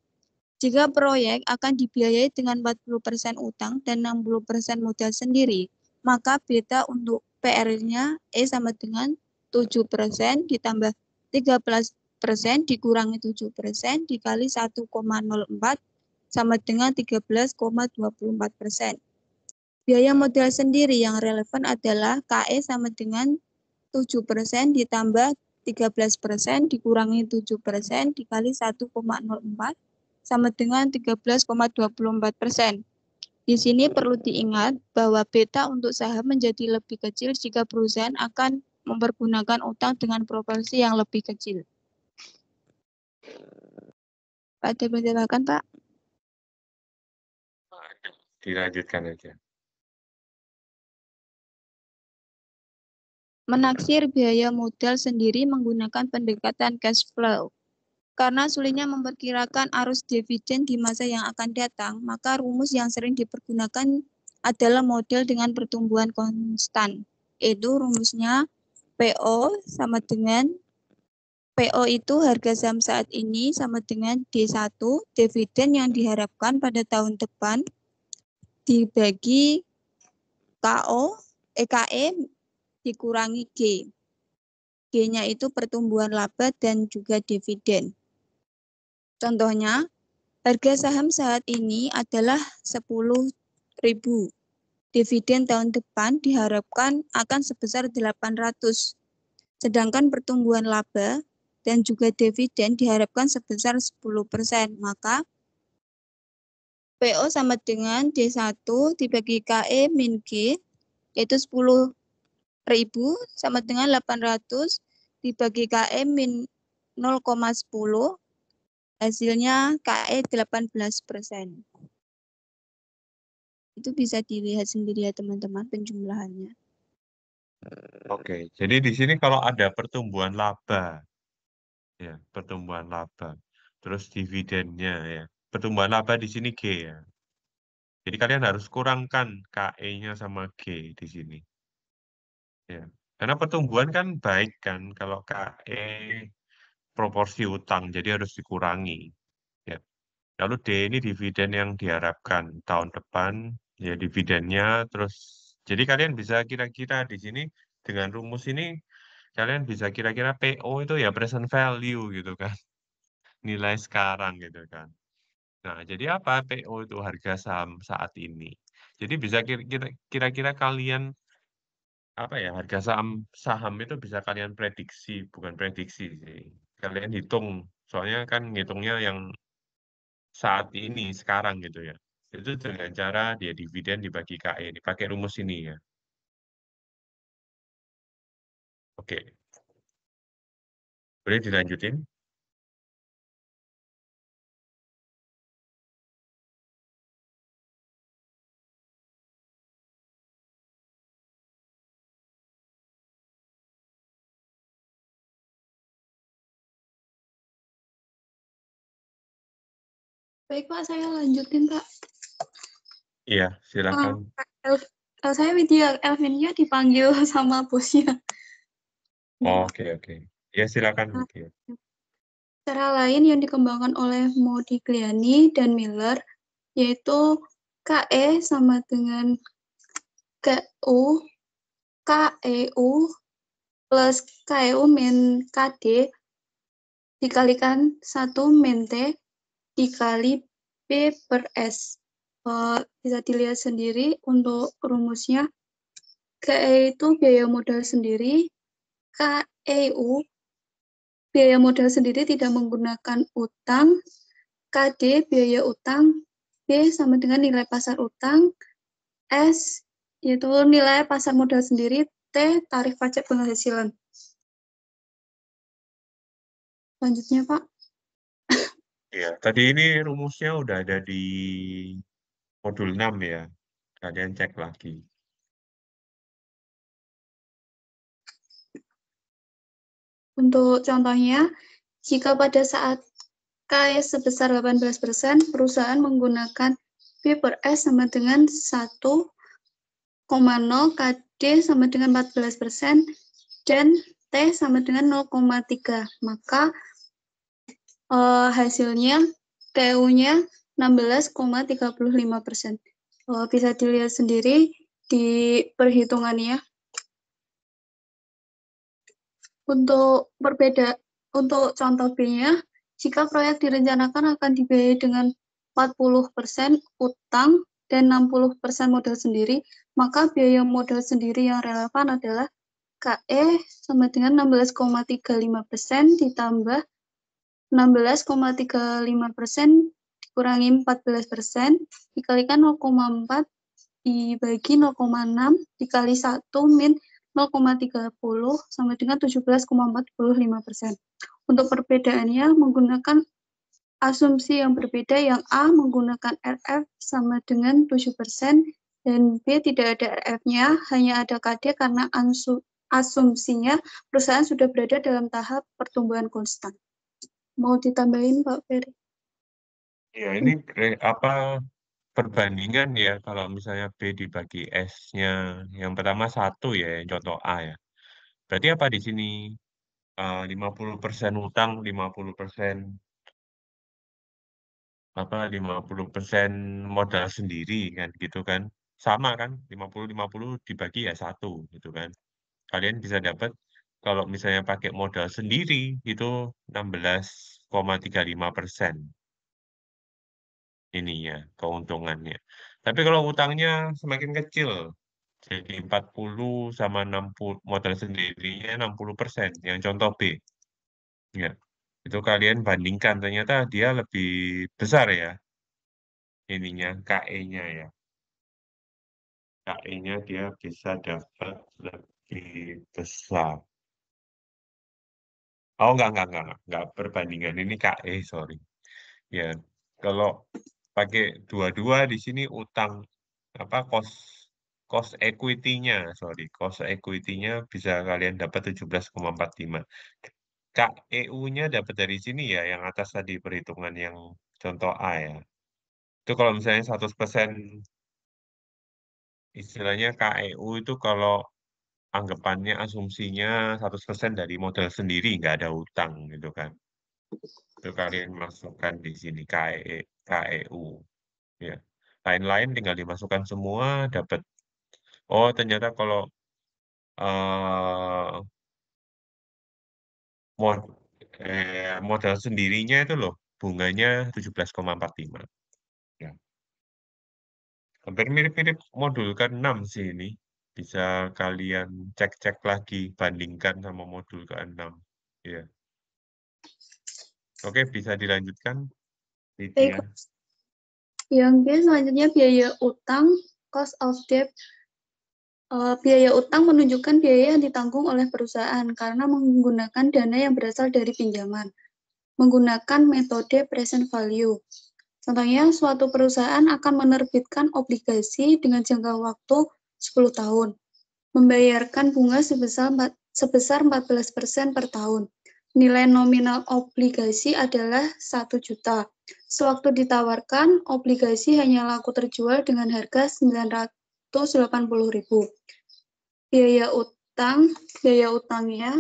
Jika proyek akan dibiayai dengan 40% utang dan 60% modal sendiri, maka beta untuk PR-nya E sama dengan 7% ditambah 13% dikurangi 7% dikali 1,04 sama dengan 13,24%. Biaya modal sendiri yang relevan adalah KE sama dengan 7% ditambah 13% dikurangi 7% dikali 1,04 sama dengan 13,24%. Di sini perlu diingat bahwa beta untuk saham menjadi lebih kecil jika perusahaan akan mempergunakan utang dengan proporsi yang lebih kecil. Pak, dipersilakan, Pak. Dilanjutkan aja. Menaksir biaya modal sendiri menggunakan pendekatan cash flow. Karena sulitnya memperkirakan arus dividen di masa yang akan datang, maka rumus yang sering dipergunakan adalah model dengan pertumbuhan konstan. Itu rumusnya PO sama dengan PO itu harga saham saat ini sama dengan D1, dividen yang diharapkan pada tahun depan dibagi KE dikurangi G. G-nya itu pertumbuhan laba dan juga dividen. Contohnya, harga saham saat ini adalah 10.000. Dividen tahun depan diharapkan akan sebesar 800. Sedangkan pertumbuhan laba dan juga dividen diharapkan sebesar 10%. Maka PO sama dengan D1 dibagi KE min G, yaitu 10.000 sama dengan 800 dibagi KE min 0,10, hasilnya KE 18%. Itu bisa dilihat sendiri ya teman-teman penjumlahannya. Oke, jadi di sini kalau ada pertumbuhan laba, ya, pertumbuhan laba, terus dividennya ya, pertumbuhan laba di sini G ya. Jadi kalian harus kurangkan KE-nya sama G di sini. Ya. Karena pertumbuhan kan baik kan kalau KE proporsi utang, jadi harus dikurangi. Ya. Lalu D ini dividen yang diharapkan tahun depan, ya dividennya terus. Jadi kalian bisa kira-kira di sini dengan rumus ini kalian bisa kira-kira PO itu ya present value gitu kan. Nilai sekarang gitu kan. Nah, jadi apa PO itu harga saham saat ini? Jadi bisa kira-kira kalian apa ya harga saham itu bisa kalian prediksi, bukan prediksi sih. Kalian hitung, soalnya kan ngitungnya yang saat ini sekarang gitu ya. Itu dengan cara dia dividen dibagi KE ini pakai rumus ini ya. Oke. Boleh dilanjutin? Baik Pak, saya lanjutin Pak. Iya, silakan. Saya Widya Elvinia dipanggil sama bosnya. Oke, oke. Ya, silakan. Widya. Cara lain yang dikembangkan oleh Modigliani dan Miller yaitu KE sama dengan KEU plus KEU min KD dikalikan 1 min T dikali B per S. Bisa dilihat sendiri untuk rumusnya. KE itu biaya modal sendiri, KEU biaya modal sendiri tidak menggunakan utang, KD biaya utang, B sama dengan nilai pasar utang, S yaitu nilai pasar modal sendiri, T tarif pajak penghasilan. Lanjutnya Pak. Iya, tadi ini rumusnya udah ada di modul 6 ya. Kalian cek lagi. Untuk contohnya, jika pada saat KS sebesar 18%, perusahaan menggunakan B per S sama dengan 1,0, KD sama dengan 14%, dan T sama dengan 0,3. Maka hasilnya KU-nya 16,35%. Bisa dilihat sendiri di perhitungannya. Untuk contoh B-nya, jika proyek direncanakan akan dibiayai dengan 40% utang dan 60% modal sendiri, maka biaya modal sendiri yang relevan adalah KE sama dengan 16,35% ditambah 16,35% dikurangi 14% dikalikan 0,4 dibagi 0,6 dikali 1 min 0,30 sama dengan 17,45%. Untuk perbedaannya menggunakan asumsi yang berbeda, yang A menggunakan RF sama dengan 7% dan B tidak ada RF-nya, hanya ada KD karena asumsinya perusahaan sudah berada dalam tahap pertumbuhan konstan. Mau ditambahin Pak Ferry? Ya, ini apa perbandingan ya kalau misalnya B dibagi S-nya yang pertama 1 ya, yang contoh A ya. Berarti apa di sini 50% utang, 50% 50% modal sendiri kan gitu kan. Sama kan 50-50 dibagi ya 1 gitu kan. Kalian bisa dapat kalau misalnya pakai modal sendiri itu 16,35% ininya keuntungannya. Tapi kalau utangnya semakin kecil, jadi 40 sama 60 modal sendirinya 60%, yang contoh B. Ya, itu kalian bandingkan ternyata dia lebih besar ya ininya KE-nya ya. KE-nya dia bisa dapat lebih besar. Oh, enggak perbandingan. Ini KE, sorry. Ya, kalau pakai dua-dua di sini utang apa cost equity-nya, sorry, cost equity-nya bisa kalian dapat 17,45. KEU-nya dapat dari sini ya, yang atas tadi perhitungan yang contoh A ya. Itu kalau misalnya 100% istilahnya KEU itu kalau anggapannya asumsinya 100% dari modal sendiri, nggak ada utang gitu kan. Itu kalian masukkan di sini KEU. Ya. Lain-lain tinggal dimasukkan semua, dapat. Oh, ternyata kalau eh, mod- modal sendirinya itu loh, bunganya 17,45. Ya. Hampir mirip-mirip modul ke-6 sih ini. Bisa kalian cek-cek lagi, bandingkan sama modul ke-6. Ya. Oke, bisa dilanjutkan, Lydia. Yang B selanjutnya biaya utang, cost of debt. Biaya utang menunjukkan biaya yang ditanggung oleh perusahaan karena menggunakan dana yang berasal dari pinjaman, menggunakan metode present value. Contohnya, suatu perusahaan akan menerbitkan obligasi dengan jangka waktu 10 tahun, membayarkan bunga sebesar 14% per tahun. Nilai nominal obligasi adalah 1 juta. Sewaktu ditawarkan, obligasi hanya laku terjual dengan harga 980.000. Biaya utangnya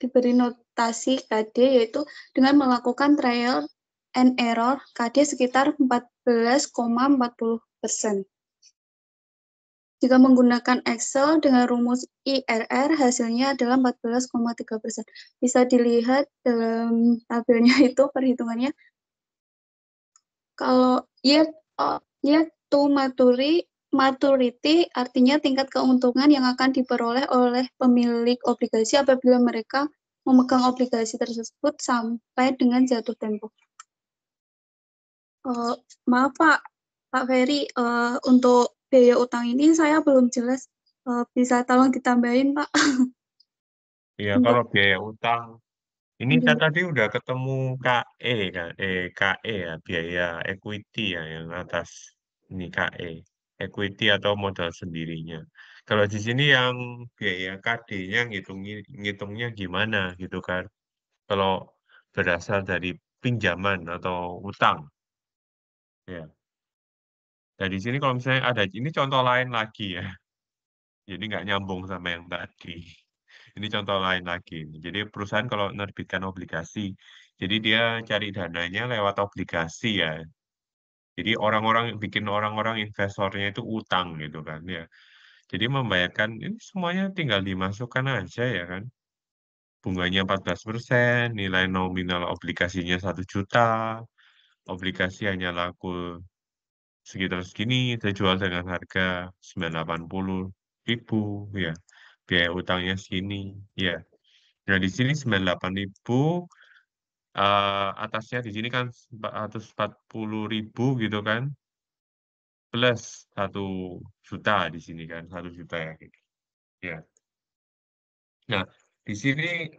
diberi notasi KD yaitu dengan melakukan trial and error KD sekitar 14,40%. Jika menggunakan Excel dengan rumus IRR, hasilnya adalah 14,3%. Bisa dilihat dalam tabelnya itu perhitungannya. Kalau year to maturity artinya tingkat keuntungan yang akan diperoleh oleh pemilik obligasi apabila mereka memegang obligasi tersebut sampai dengan jatuh tempo. Maaf Pak Ferry, untuk biaya utang ini saya belum jelas. Bisa tolong ditambahin Pak? Iya, kalau biaya utang, ini kita tadi udah ketemu KE kan, KE ya, biaya equity ya yang atas ini KE, equity atau modal sendirinya. Kalau di sini yang biaya KD-nya ngitungnya gimana gitu kan? Kalau berasal dari pinjaman atau utang, ya. Nah di sini kalau misalnya ada ini contoh lain lagi ya, jadi nggak nyambung sama yang tadi. Ini contoh lain lagi. Jadi perusahaan kalau menerbitkan obligasi, jadi dia cari dananya lewat obligasi ya. Jadi bikin orang-orang investornya itu utang gitu kan ya. Jadi membayarkan ini semuanya tinggal dimasukkan aja ya kan. Bunganya 14%, nilai nominal obligasinya 1 juta, obligasi hanya laku sekitar segini, saya jual dengan harga 980.000, ya. Biaya utangnya segini, ya. Nah, di sini 98.000, atasnya di sini kan 440.000 gitu kan, plus 1 juta di sini kan, 1 juta ya. Ya. Nah, di sini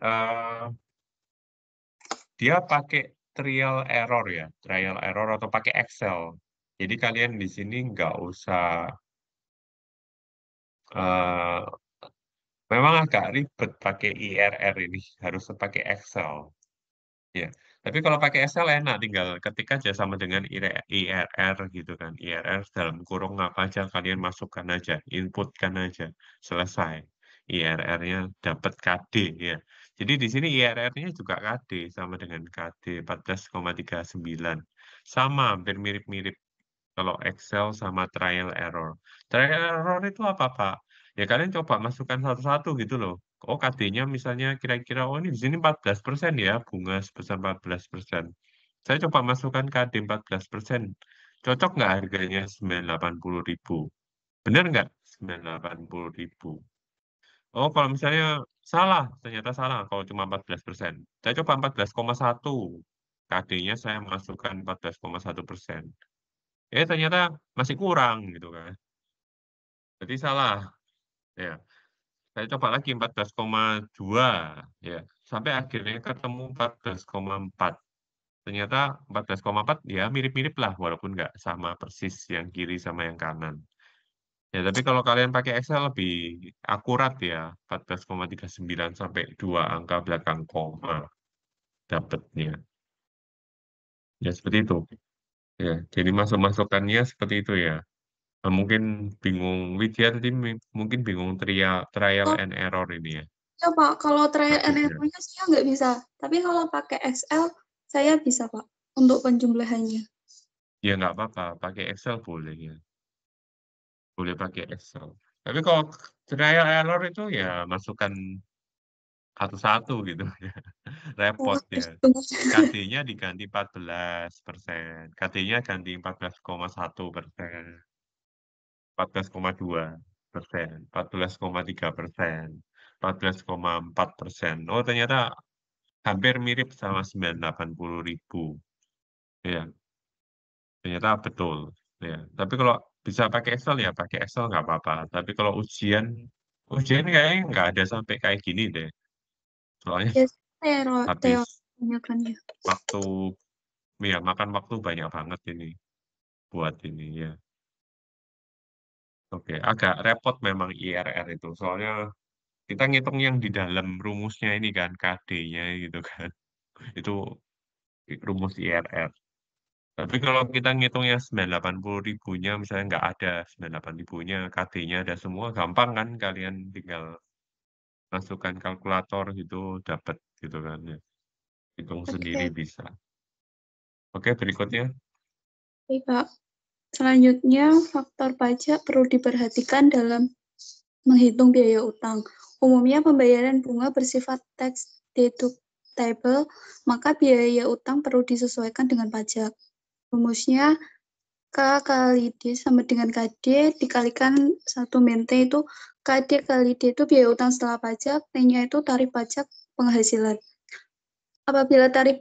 dia pakai trial error ya, trial error atau pakai Excel. Jadi kalian di sini nggak usah, eh, memang agak ribet pakai IRR ini, harus pakai Excel. Ya, tapi kalau pakai Excel enak, tinggal ketik aja sama dengan IRR gitu kan. IRR dalam kurung apa aja kalian masukkan aja, inputkan aja, selesai. IRR-nya dapat KD ya. Jadi di sini IRR-nya juga KD sama dengan KD 14,39. Sama, hampir mirip-mirip kalau Excel sama trial error. Trial error itu apa, Pak? Ya kalian coba masukkan satu-satu gitu loh. Oh, KD-nya misalnya kira-kira, oh ini di sini 14% ya, bunga sebesar 14%. Saya coba masukkan KD 14%. Cocok nggak harganya 980.000? Bener nggak? 980.000. Oh, kalau misalnya salah, ternyata salah kalau cuma 14%. Saya coba 14,1. KD-nya saya masukkan 14,1%. Ternyata masih kurang gitu kan. Jadi salah. Ya. Saya coba lagi 14,2 ya. Sampai akhirnya ketemu 14,4. Ternyata 14,4 ya mirip-mirip lah walaupun nggak sama persis yang kiri sama yang kanan. Ya, tapi kalau kalian pakai Excel lebih akurat ya, 14,39 sampai 2 angka belakang koma dapatnya. Ya seperti itu. Ya, jadi masuk-masukannya seperti itu ya. Mungkin bingung Widya tadi mungkin bingung trial Oh, and error ini ya. ya Pak, kalau trial and Maksudnya. error-nya saya nggak bisa. Tapi kalau pakai Excel, saya bisa Pak, untuk penjumlahannya. Ya nggak apa-apa, pakai Excel boleh ya. Boleh pakai Excel. Tapi kalau trial error itu ya masukkan satu-satu gitu ya. Repot Wah, ya. benar. KD-nya diganti 14%. KD-nya ganti 14,1%. 14,2%, 14,3%, 14,4%. Oh, ternyata hampir mirip sama 980.000. Ya, ternyata betul. Ya, tapi kalau bisa pakai Excel ya pakai Excel nggak apa-apa. Tapi kalau ujian kayaknya nggak ada sampai kayak gini deh. Soalnya Ya, habis teorinya kan ya. waktu, ya makan waktu banyak banget ini buat ini ya. Oke, agak repot memang IRR itu. Soalnya kita ngitung yang di dalam rumusnya ini kan, KD-nya gitu kan. Itu rumus IRR. Tapi kalau kita ngitung yang 980.000-nya, misalnya nggak ada 98.000-nya, KD-nya ada semua, gampang kan kalian tinggal masukkan kalkulator gitu, dapat gitu kan ya. Hitung sendiri Oke, bisa. Oke, berikutnya. baik, Pak. Selanjutnya, faktor pajak perlu diperhatikan dalam menghitung biaya utang. Umumnya pembayaran bunga bersifat tax deductible, maka biaya utang perlu disesuaikan dengan pajak. Rumusnya K kali D sama dengan KD dikalikan 1 min T itu KD kali D itu biaya utang setelah pajak, T-nya itu tarif pajak penghasilan. Apabila tarif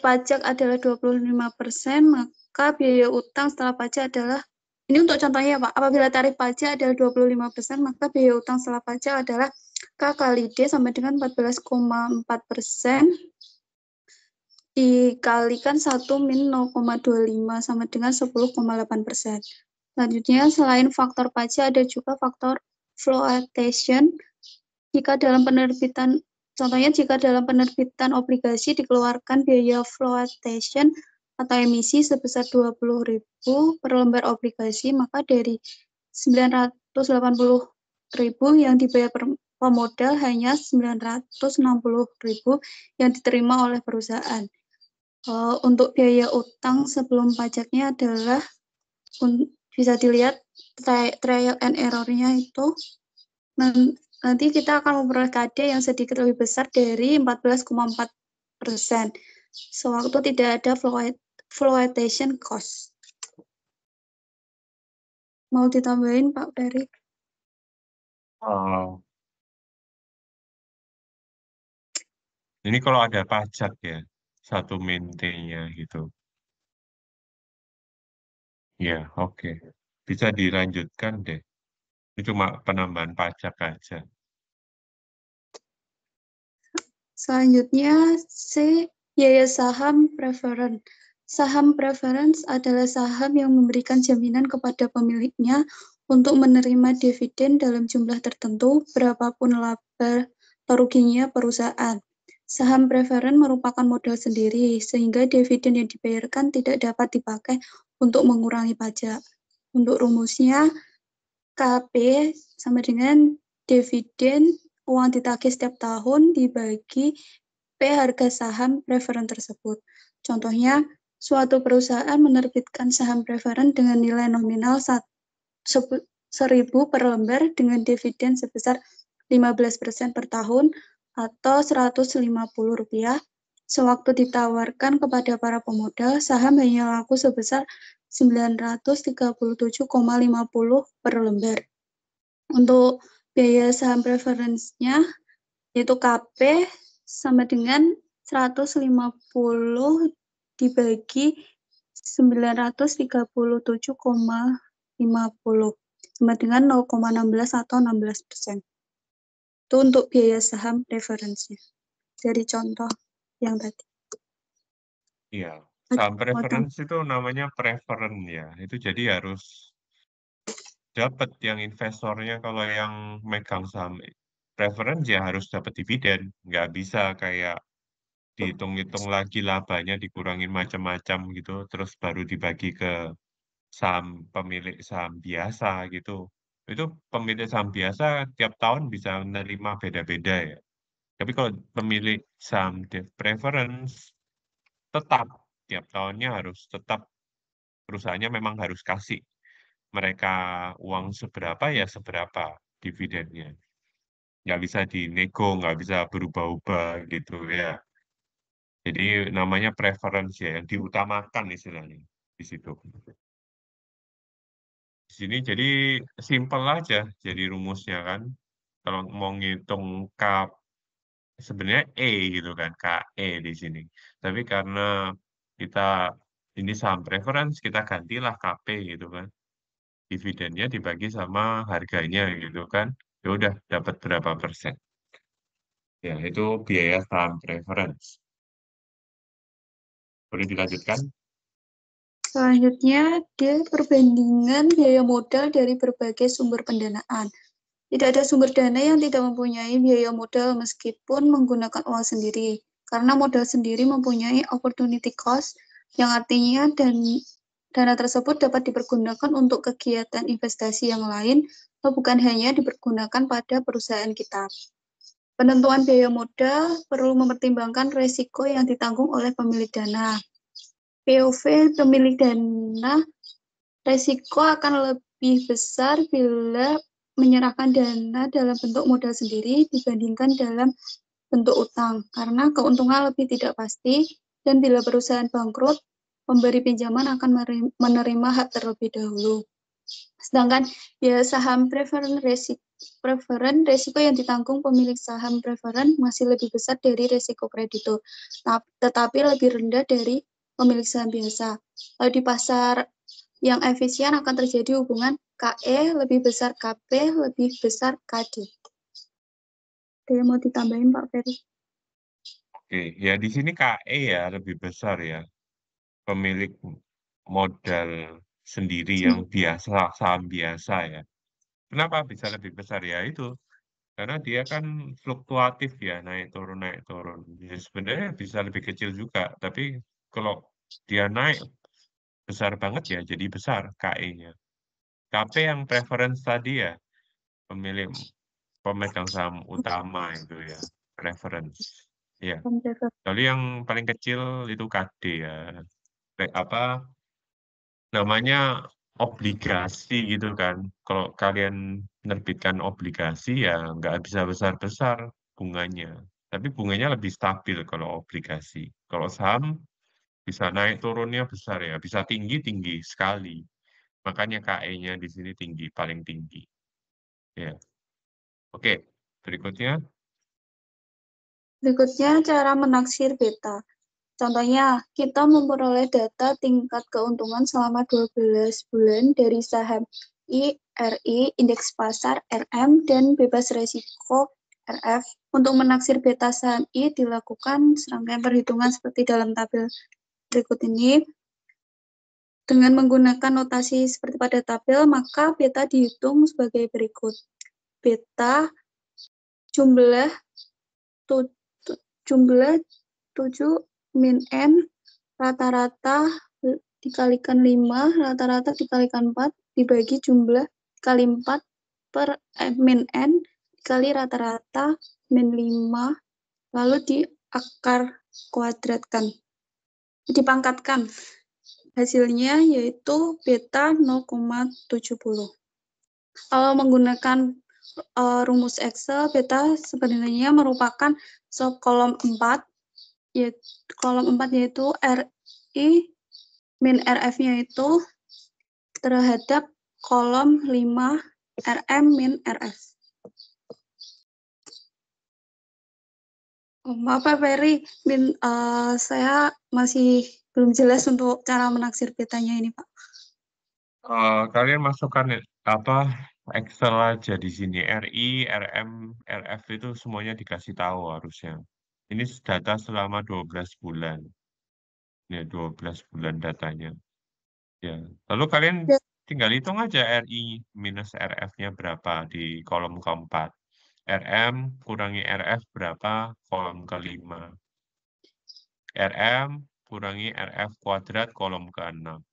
pajak adalah 25%, maka biaya utang setelah pajak adalah, ini untuk contohnya Pak, apabila tarif pajak adalah 25%, maka biaya utang setelah pajak adalah K kali D sama dengan 14,4% dikalikan 1 min 0,25 sama dengan 10,8%. Selanjutnya, selain faktor pajak, ada juga faktor floatation. Contohnya jika dalam penerbitan obligasi dikeluarkan biaya floatation atau emisi sebesar 20.000 per lembar obligasi, maka dari 980.000 yang dibayar pemodal hanya 960.000 yang diterima oleh perusahaan. Untuk biaya utang sebelum pajaknya adalah bisa dilihat trial and error-nya itu nanti kita akan memperoleh KD yang sedikit lebih besar dari 14,4%. sewaktu tidak ada flotation cost. Mau ditambahin Pak Ferry? Oh, ini kalau ada pajak ya, satu maintain-nya gitu. Ya, oke. Bisa dilanjutkan deh. Itu cuma penambahan pajak aja. Selanjutnya, C. Biaya saham preference. Saham preference adalah saham yang memberikan jaminan kepada pemiliknya untuk menerima dividen dalam jumlah tertentu, berapapun laba atau ruginya perusahaan. Saham preference merupakan modal sendiri, sehingga dividen yang dibayarkan tidak dapat dipakai untuk mengurangi pajak. Untuk rumusnya, KP sama dengan dividen uang ditagih setiap tahun dibagi P harga saham preferen tersebut. Contohnya, suatu perusahaan menerbitkan saham preferen dengan nilai nominal 1.000 per lembar dengan dividen sebesar 15% per tahun atau Rp150. Sewaktu ditawarkan kepada para pemodal, saham hanya laku sebesar 937,50 per lembar. Untuk biaya saham preferensinya, yaitu KP sama dengan 150 dibagi 937,50 sama dengan 0,16 atau 16%. Itu untuk biaya saham preferensinya. Dari contoh yang tadi. Iya, saham preference itu namanya preferen ya. Itu jadi harus dapat yang investornya kalau yang megang saham preference ya harus dapat dividen. Nggak bisa kayak dihitung-hitung lagi labanya dikurangin macam-macam gitu, terus baru dibagi ke saham pemilik saham biasa gitu. Itu pemilik saham biasa tiap tahun bisa menerima beda-beda ya. Tapi kalau pemilik saham preference tetap tiap tahunnya harus tetap perusahaannya memang harus kasih mereka uang seberapa ya seberapa dividennya. Nggak bisa dinego, nggak bisa berubah-ubah gitu ya. Jadi namanya preference ya, yang diutamakan istilahnya di situ. Di sini jadi simple aja jadi rumusnya kan. Kalau mau ngitung sebenarnya E gitu kan, KE di sini. Tapi karena kita ini saham preference, kita gantilah KP gitu kan. Dividennya dibagi sama harganya gitu kan. Ya udah dapat berapa persen. Ya, itu biaya saham preference. Boleh dilanjutkan? Selanjutnya, perbandingan biaya modal dari berbagai sumber pendanaan. Tidak ada sumber dana yang tidak mempunyai biaya modal meskipun menggunakan uang sendiri. Karena modal sendiri mempunyai opportunity cost, yang artinya dana tersebut dapat dipergunakan untuk kegiatan investasi yang lain, atau bukan hanya dipergunakan pada perusahaan kita. Penentuan biaya modal perlu mempertimbangkan risiko yang ditanggung oleh pemilik dana. POV pemilik dana, risiko akan lebih besar bila menyerahkan dana dalam bentuk modal sendiri dibandingkan dalam bentuk utang, karena keuntungan lebih tidak pasti, dan bila perusahaan bangkrut, pemberi pinjaman akan menerima hak terlebih dahulu. Sedangkan biaya saham preferen resiko yang ditanggung pemilik saham preferen masih lebih besar dari resiko kreditur, tetapi lebih rendah dari pemilik saham biasa. Lalu di pasar yang efisien akan terjadi hubungan KE lebih besar KP lebih besar KD. Ada yang mau ditambahin Pak Ferry? Oke, ya di sini KE ya lebih besar ya. Pemilik modal sendiri yang biasa, saham biasa ya. Kenapa bisa lebih besar ya itu? Karena dia kan fluktuatif ya, naik turun. Ya sebenarnya bisa lebih kecil juga, tapi kalau dia naik besar banget ya jadi besar KE-nya. KP yang preference tadi ya, pemilik pemegang saham utama itu ya, preference. Ya. Lalu yang paling kecil itu KD ya. Apa namanya obligasi gitu kan. Kalau kalian menerbitkan obligasi ya nggak bisa besar-besar bunganya. Tapi bunganya lebih stabil kalau obligasi. Kalau saham bisa naik turunnya besar ya, bisa tinggi sekali. Makanya KE-nya di sini tinggi, paling tinggi. Ya. Oke, berikutnya. Berikutnya cara menaksir beta. Contohnya, kita memperoleh data tingkat keuntungan selama 12 bulan dari saham IRI, indeks pasar RM, dan bebas resiko RF. Untuk menaksir beta saham I dilakukan serangkaian perhitungan seperti dalam tabel berikut ini. Dengan menggunakan notasi seperti pada tabel, maka beta dihitung sebagai berikut. Beta jumlah 7 min N rata-rata dikalikan 5, rata-rata dikalikan 4, dibagi jumlah kali 4 per min N dikali rata-rata min 5, lalu diakar kuadratkan. Dipangkatkan. Hasilnya yaitu beta 0,70. Kalau menggunakan rumus Excel, beta sebenarnya merupakan kolom 4, yaitu kolom 4 yaitu RI min RF-nya itu terhadap kolom 5 RM min RF. Maaf Pak Ferry, saya masih belum jelas untuk cara menaksir betanya ini Pak. Kalian masukkan Excel aja di sini. RI, RM, RF itu semuanya dikasih tahu harusnya. Ini data selama 12 bulan. Ya, 12 bulan datanya. Ya. Lalu kalian tinggal hitung aja RI minus RF-nya berapa di kolom keempat. RM kurangi RF berapa kolom kelima. RM kurangi RF kuadrat kolom ke-6.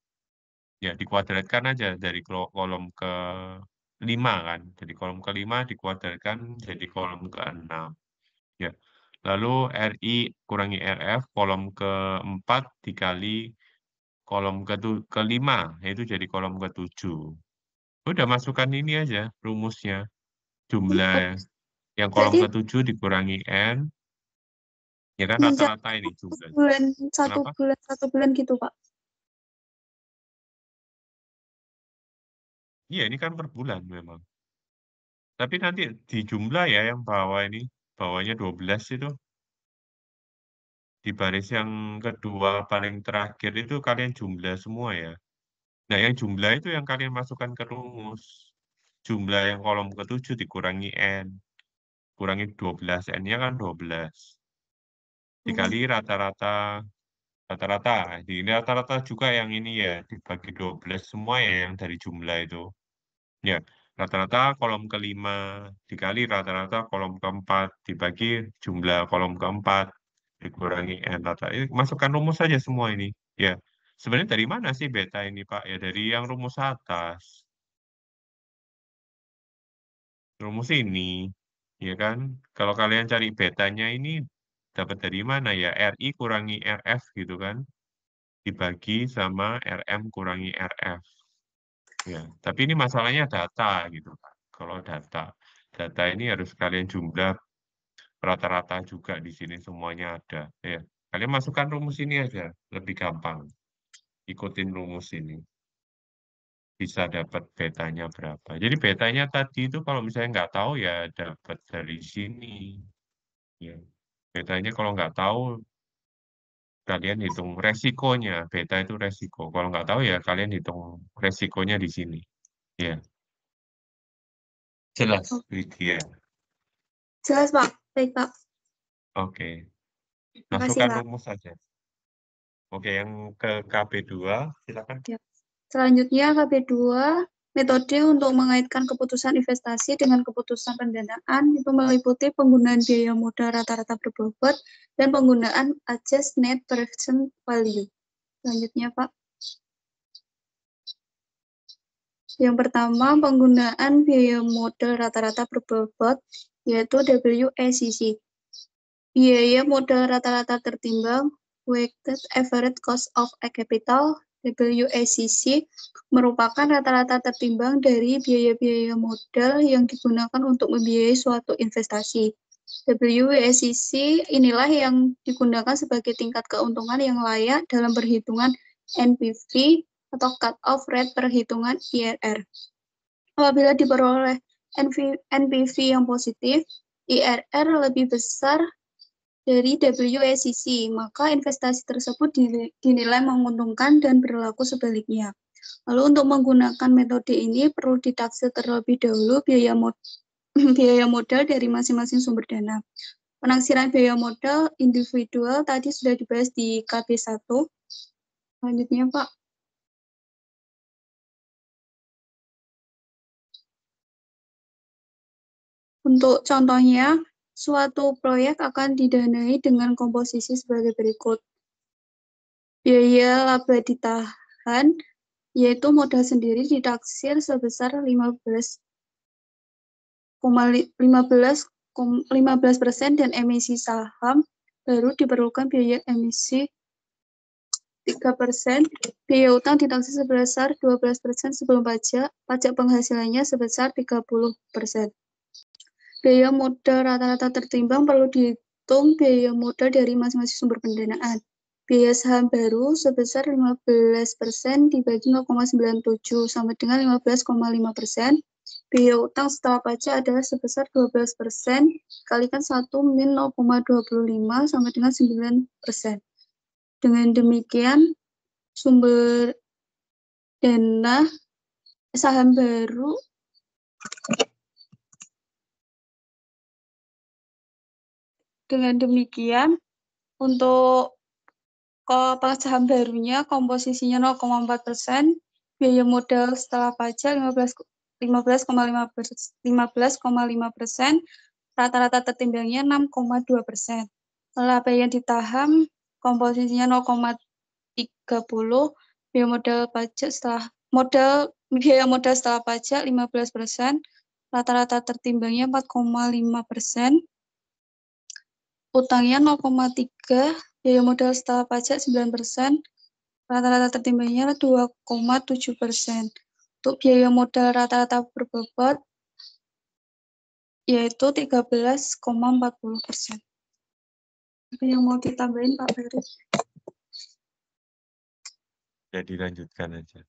Ya, dikuadratkan aja dari kolom ke-5 kan. Jadi kolom ke-5 dikuadratkan jadi kolom ke-6. Ya. Lalu RI kurangi RF kolom ke-4 dikali kolom ke-5, yaitu jadi kolom ke-7. Udah masukkan ini aja rumusnya. Jumlah yang kolom ke-7 dikurangi N. Ya kan rata-rata ini jumlah. Satu bulan gitu Pak. Iya, ini kan per bulan memang. Tapi nanti di jumlah ya yang bawah ini, bawahnya 12 itu. Di baris yang kedua paling terakhir itu kalian jumlah semua ya. Nah, yang jumlah itu yang kalian masukkan ke rumus. Jumlah yang kolom ke-7 dikurangi N. Kurangi 12, N-nya kan 12. Dikali rata-rata. Ini rata-rata juga yang ini ya, dibagi 12 semua ya yang dari jumlah itu. Ya, rata-rata kolom ke-5 dikali rata-rata kolom ke-4 dibagi jumlah kolom ke-4 dikurangi N rata. Ini masukkan rumus saja semua ini. Ya, sebenarnya dari mana sih beta ini Pak? Ya dari yang rumus atas. Rumus ini, ya kan? Kalau kalian cari betanya ini dapat dari mana ya? RI kurangi RF gitu kan? Dibagi sama RM kurangi RF. Ya, tapi ini masalahnya data gitu Pak. Kalau data ini harus kalian jumlah rata-rata juga di sini semuanya ada. Ya, kalian masukkan rumus ini aja, lebih gampang. Ikutin rumus ini. Bisa dapat betanya berapa. Jadi betanya tadi itu kalau misalnya nggak tahu ya dapat dari sini. Ya, betanya kalau nggak tahu kalian hitung resikonya. Beta itu resiko. Kalau nggak tahu ya kalian hitung resikonya di sini. Ya, jelas, Lydia. Jelas Pak, baik Pak. Oke, Terima kasih masukkan Pak. rumus saja. Oke, yang ke KB2, silakan. Ya. Selanjutnya KB2, metode untuk mengaitkan keputusan investasi dengan keputusan pendanaan itu meliputi penggunaan biaya modal rata-rata berbobot dan penggunaan adjust net present value. Selanjutnya Pak. Yang pertama, penggunaan biaya modal rata-rata berbobot, yaitu WACC. Biaya modal rata-rata tertimbang, Weighted Average Cost of Capital, WACC, merupakan rata-rata tertimbang dari biaya-biaya modal yang digunakan untuk membiayai suatu investasi. WACC inilah yang digunakan sebagai tingkat keuntungan yang layak dalam perhitungan NPV atau cut-off rate perhitungan IRR. Apabila diperoleh NPV yang positif, IRR lebih besar dari WACC, maka investasi tersebut dinilai menguntungkan dan berlaku sebaliknya. Lalu untuk menggunakan metode ini perlu ditaksir terlebih dahulu biaya modal dari masing-masing sumber dana. Penaksiran biaya modal individual tadi sudah dibahas di KB1. Selanjutnya, Pak. Untuk contohnya, suatu proyek akan didanai dengan komposisi sebagai berikut. Biaya laba ditahan, yaitu modal sendiri ditaksir sebesar 15% dan emisi saham baru diperlukan biaya emisi 3%, biaya utang ditaksir sebesar 12% sebelum pajak penghasilannya sebesar 30%. Biaya modal rata-rata tertimbang perlu dihitung biaya modal dari masing-masing sumber pendanaan. Biaya saham baru sebesar 15% dibagi 0,97 sama dengan 15,5%. Biaya utang setelah pajak adalah sebesar 12%, dikalikan 1 min 0,25 sama dengan 9%. Dengan demikian, sumber dana saham baru untuk saham barunya komposisinya 0,4%, biaya modal setelah pajak 15,5%, rata-rata tertimbangnya 6,2%. Laba yang ditahan komposisinya 0,30, biaya modal setelah pajak 15%, rata-rata tertimbangnya 4,5%. Utangnya 0,3, biaya modal setelah pajak 9%, rata-rata tertimbangnya 2,7%. Untuk biaya modal rata-rata berbobot yaitu 13,40%. Apa yang mau ditambahin Pak Ferry? Jadi lanjutkan aja.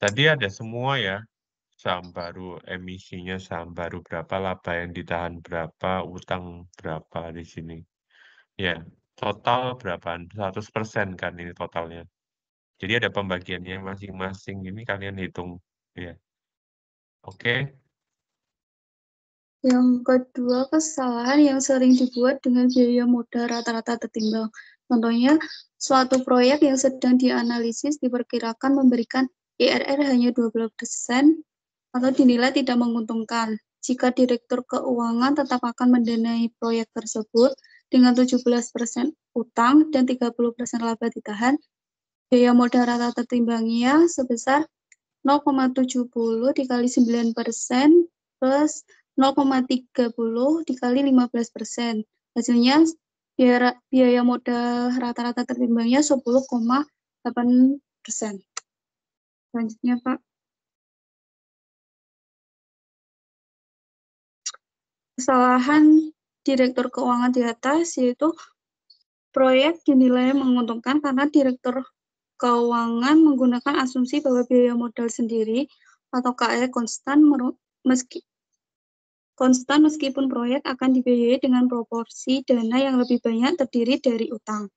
Tadi ada semua ya, saham baru, emisinya saham baru berapa, laba yang ditahan berapa, utang berapa di sini. Ya, total berapa? 100% kan ini totalnya. Jadi ada pembagiannya masing-masing, ini kalian hitung. Ya. Oke. Yang kedua, kesalahan yang sering dibuat dengan biaya modal rata-rata tertimbang. Contohnya, suatu proyek yang sedang dianalisis diperkirakan memberikan IRR hanya 12% atau dinilai tidak menguntungkan. Jika direktur keuangan tetap akan mendanai proyek tersebut dengan 17% utang dan 30% laba ditahan, biaya modal rata tertimbangnya sebesar 0,70 dikali 9% plus 0,30 dikali 15%. Hasilnya biaya modal rata-rata tertimbangnya 10,8%. Selanjutnya, Pak. Kesalahan direktur keuangan di atas yaitu proyek dinilai menguntungkan karena direktur keuangan menggunakan asumsi bahwa biaya modal sendiri atau KE konstan meskipun proyek akan dibiayai dengan proporsi dana yang lebih banyak terdiri dari utang.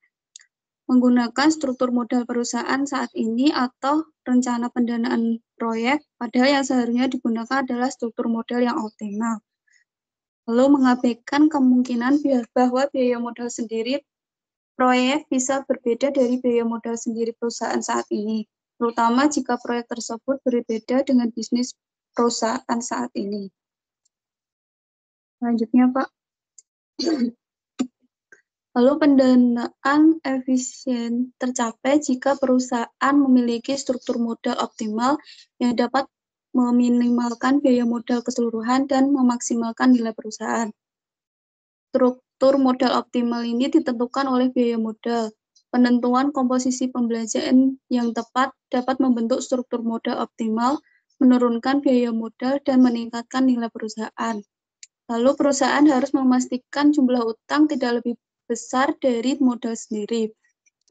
Menggunakan struktur modal perusahaan saat ini atau rencana pendanaan proyek, padahal yang seharusnya digunakan adalah struktur modal yang optimal. Lalu mengabaikan kemungkinan bahwa biaya modal sendiri proyek bisa berbeda dari biaya modal sendiri perusahaan saat ini, terutama jika proyek tersebut berbeda dengan bisnis perusahaan saat ini. Selanjutnya, Pak. Lalu pendanaan efisien tercapai jika perusahaan memiliki struktur modal optimal yang dapat meminimalkan biaya modal keseluruhan dan memaksimalkan nilai perusahaan. Struktur modal optimal ini ditentukan oleh biaya modal. Penentuan komposisi pembelanjaan yang tepat dapat membentuk struktur modal optimal, menurunkan biaya modal, dan meningkatkan nilai perusahaan. Lalu perusahaan harus memastikan jumlah utang tidak lebih besar dari modal sendiri.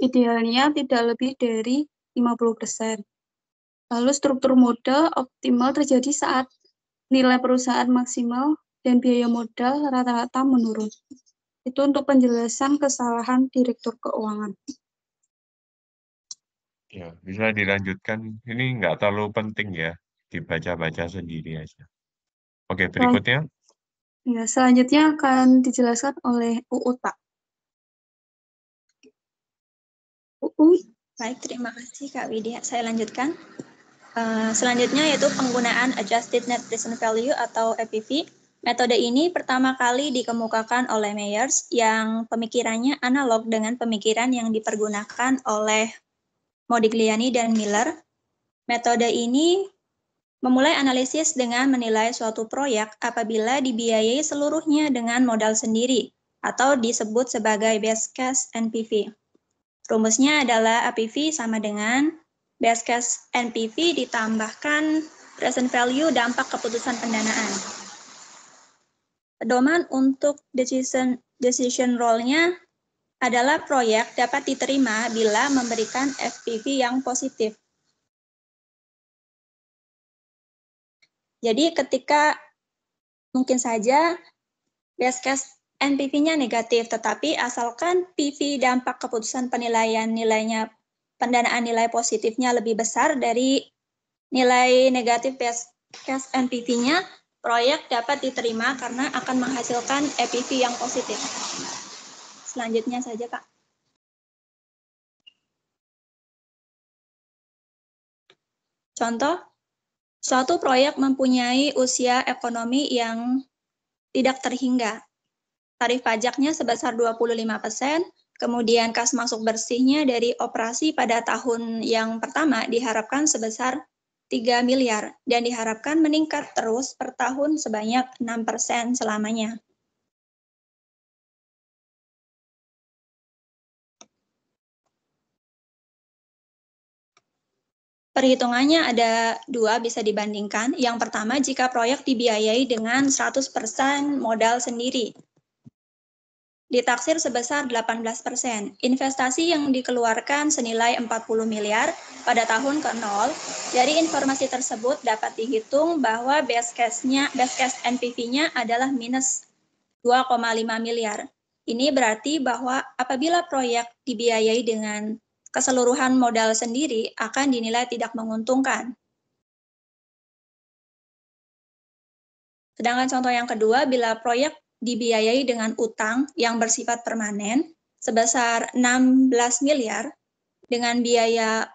Idealnya tidak lebih dari 50%. Lalu struktur modal optimal terjadi saat nilai perusahaan maksimal dan biaya modal rata-rata menurun. Itu untuk penjelasan kesalahan direktur keuangan. Ya, bisa dilanjutkan. Ini nggak terlalu penting ya, dibaca-baca sendiri aja. Oke, berikutnya. Ya, selanjutnya akan dijelaskan oleh UU, Pak. UU. Baik, terima kasih Kak Widya. Saya lanjutkan. Selanjutnya yaitu penggunaan Adjusted Net Present Value atau APV. Metode ini pertama kali dikemukakan oleh Meyers yang pemikirannya analog dengan pemikiran yang dipergunakan oleh Modigliani dan Miller. Metode ini memulai analisis dengan menilai suatu proyek apabila dibiayai seluruhnya dengan modal sendiri atau disebut sebagai base case NPV. Rumusnya adalah APV sama dengan base case NPV ditambahkan present value dampak keputusan pendanaan. Pedoman untuk decision role-nya adalah proyek dapat diterima bila memberikan FPV yang positif. Jadi ketika mungkin saja base case NPV-nya negatif, tetapi asalkan PV dampak keputusan penilaian nilainya pendanaan nilai positifnya lebih besar dari nilai negatif base case NPV-nya, proyek dapat diterima karena akan menghasilkan EPV yang positif. Selanjutnya saja, Pak. Contoh, suatu proyek mempunyai usia ekonomi yang tidak terhingga. Tarif pajaknya sebesar 25%, kemudian kas masuk bersihnya dari operasi pada tahun yang pertama diharapkan sebesar 3 miliar dan diharapkan meningkat terus per tahun sebanyak 6% selamanya. Perhitungannya ada dua bisa dibandingkan. Yang pertama, jika proyek dibiayai dengan 100% modal sendiri, ditaksir sebesar 18%. Investasi yang dikeluarkan senilai 40 miliar pada tahun ke-0. Dari informasi tersebut dapat dihitung bahwa base case NPV-nya adalah minus 2,5 miliar. Ini berarti bahwa apabila proyek dibiayai dengan keseluruhan modal sendiri akan dinilai tidak menguntungkan. Sedangkan contoh yang kedua, bila proyek dibiayai dengan utang yang bersifat permanen sebesar 16 miliar dengan biaya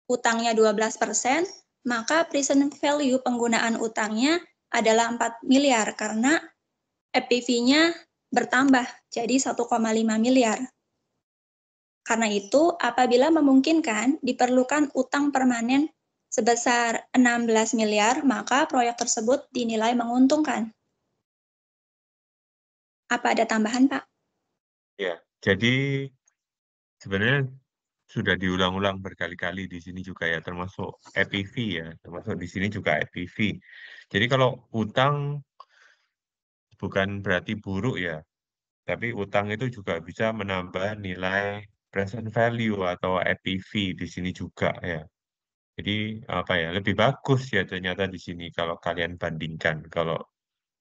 utangnya 12%, maka present value penggunaan utangnya adalah 4 miliar karena FPV-nya bertambah jadi 1,5 miliar. Karena itu, apabila memungkinkan diperlukan utang permanen sebesar 16 miliar, maka proyek tersebut dinilai menguntungkan. Apa ada tambahan, Pak? Ya, jadi sebenarnya sudah diulang-ulang berkali-kali di sini juga ya, termasuk EPV ya, termasuk di sini juga EPV. Jadi kalau utang bukan berarti buruk ya, tapi utang itu juga bisa menambah nilai present value atau EPV di sini juga ya. Jadi apa ya, lebih bagus ya ternyata di sini kalau kalian bandingkan. Kalau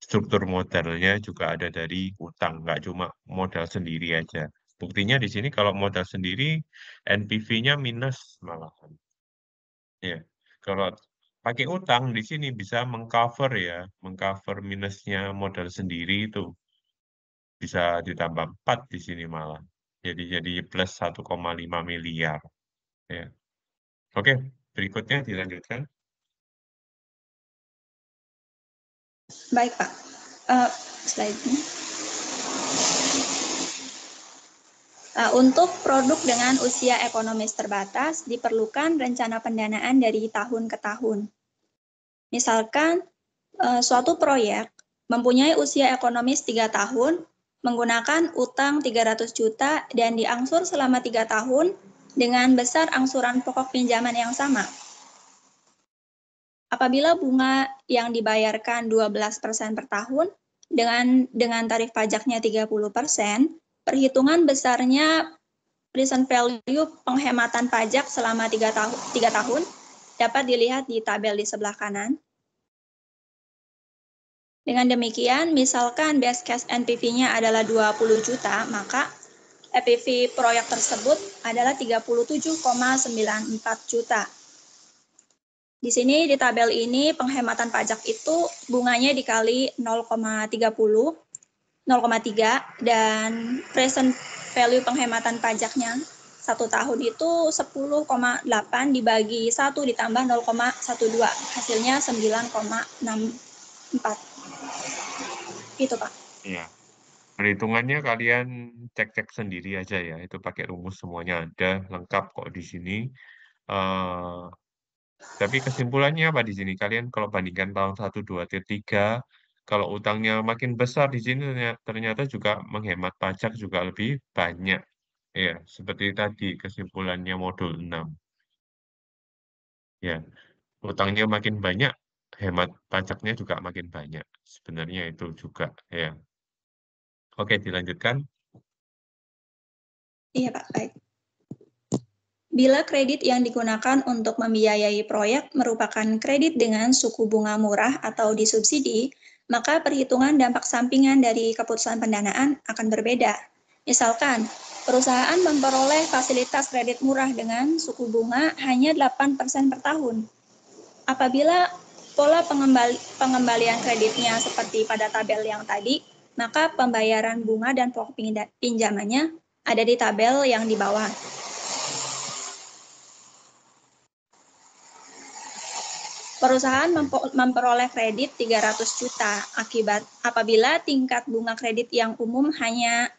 struktur modalnya juga ada dari utang, nggak cuma modal sendiri aja. Buktinya di sini kalau modal sendiri, NPV-nya minus malahan. Ya, kalau pakai utang di sini bisa mengcover ya, mengcover minusnya modal sendiri itu bisa ditambah 4 di sini malah. Jadi plus 1,5 miliar. Ya. Oke, berikutnya dilanjutkan. Baik, Pak. Slide-nya. Untuk produk dengan usia ekonomis terbatas, diperlukan rencana pendanaan dari tahun ke tahun. Misalkan, suatu proyek mempunyai usia ekonomis 3 tahun, menggunakan utang 300 juta dan diangsur selama 3 tahun dengan besar angsuran pokok pinjaman yang sama. Apabila bunga yang dibayarkan 12% per tahun, dengan tarif pajaknya 30%, perhitungan besarnya present value penghematan pajak selama 3 tahun dapat dilihat di tabel di sebelah kanan. Dengan demikian, misalkan best case NPV-nya adalah 20 juta, maka NPV proyek tersebut adalah 37,94 juta. Di sini di tabel ini penghematan pajak itu bunganya dikali 0,30, 0,3 dan present value penghematan pajaknya 1 tahun itu 10,8 dibagi 1 ditambah 0,12 hasilnya 9,64. Itu Pak. Iya. Perhitungannya kalian cek-cek sendiri aja ya. Itu pakai rumus semuanya ada lengkap kok di sini. Tapi kesimpulannya apa di sini? Kalian kalau bandingkan tahun 1, 2, 3, kalau utangnya makin besar di sini ternyata juga menghemat pajak juga lebih banyak. Ya, seperti tadi kesimpulannya modul 6. Ya, utangnya makin banyak, hemat pajaknya juga makin banyak. Sebenarnya itu juga, ya. Oke, dilanjutkan. Iya Pak, baik. Bila kredit yang digunakan untuk membiayai proyek merupakan kredit dengan suku bunga murah atau disubsidi, maka perhitungan dampak sampingan dari keputusan pendanaan akan berbeda. Misalkan, perusahaan memperoleh fasilitas kredit murah dengan suku bunga hanya 8% per tahun. Apabila pola pengembalian kreditnya seperti pada tabel yang tadi, maka pembayaran bunga dan pokok pinjamannya ada di tabel yang di bawah. Perusahaan memperoleh kredit 300 juta apabila tingkat bunga kredit yang umum hanya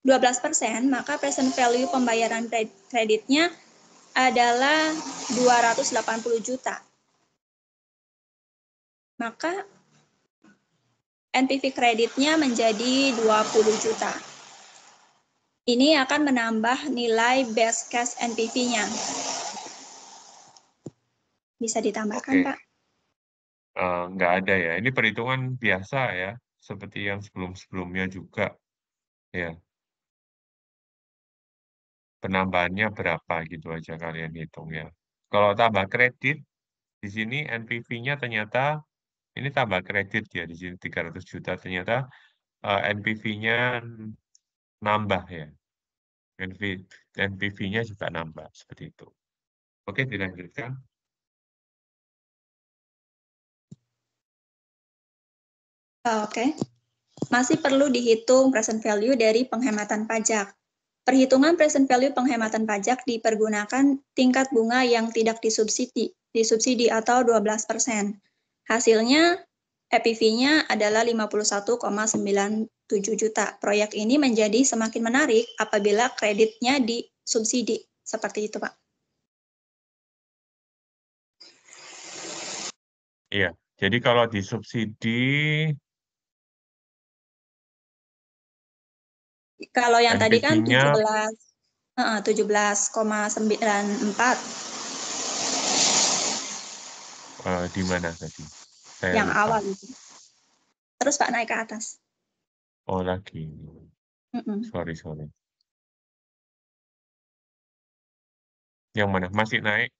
12%, maka present value pembayaran kreditnya adalah 280 juta. Maka NPV kreditnya menjadi 20 juta. Ini akan menambah nilai best case NPV-nya. Bisa ditambahkan, Oke. Pak? Nggak ada ya. Ini perhitungan biasa ya, seperti yang sebelum-sebelumnya juga. Ya, penambahannya berapa gitu aja kalian hitung ya. Kalau tambah kredit, di sini NPV-nya ternyata ini tambah kredit ya, di sini 300 juta ternyata NPV-nya nambah ya. NPV-nya juga nambah seperti itu. Oke, dilanjutkan. Oke. Masih perlu dihitung present value dari penghematan pajak. Perhitungan present value penghematan pajak dipergunakan tingkat bunga yang tidak disubsidi atau 12%. Hasilnya EPV-nya adalah 51,97 juta. Proyek ini menjadi semakin menarik apabila kreditnya disubsidi. Seperti itu, Pak. Iya, jadi kalau disubsidi Kalau yang tadi kan NPV-nya 17,94. Di mana tadi? Saya Yang lupa. awal itu. Terus Pak naik ke atas. Oh, lagi. Mm-mm. Sorry. Yang mana? Masih naik?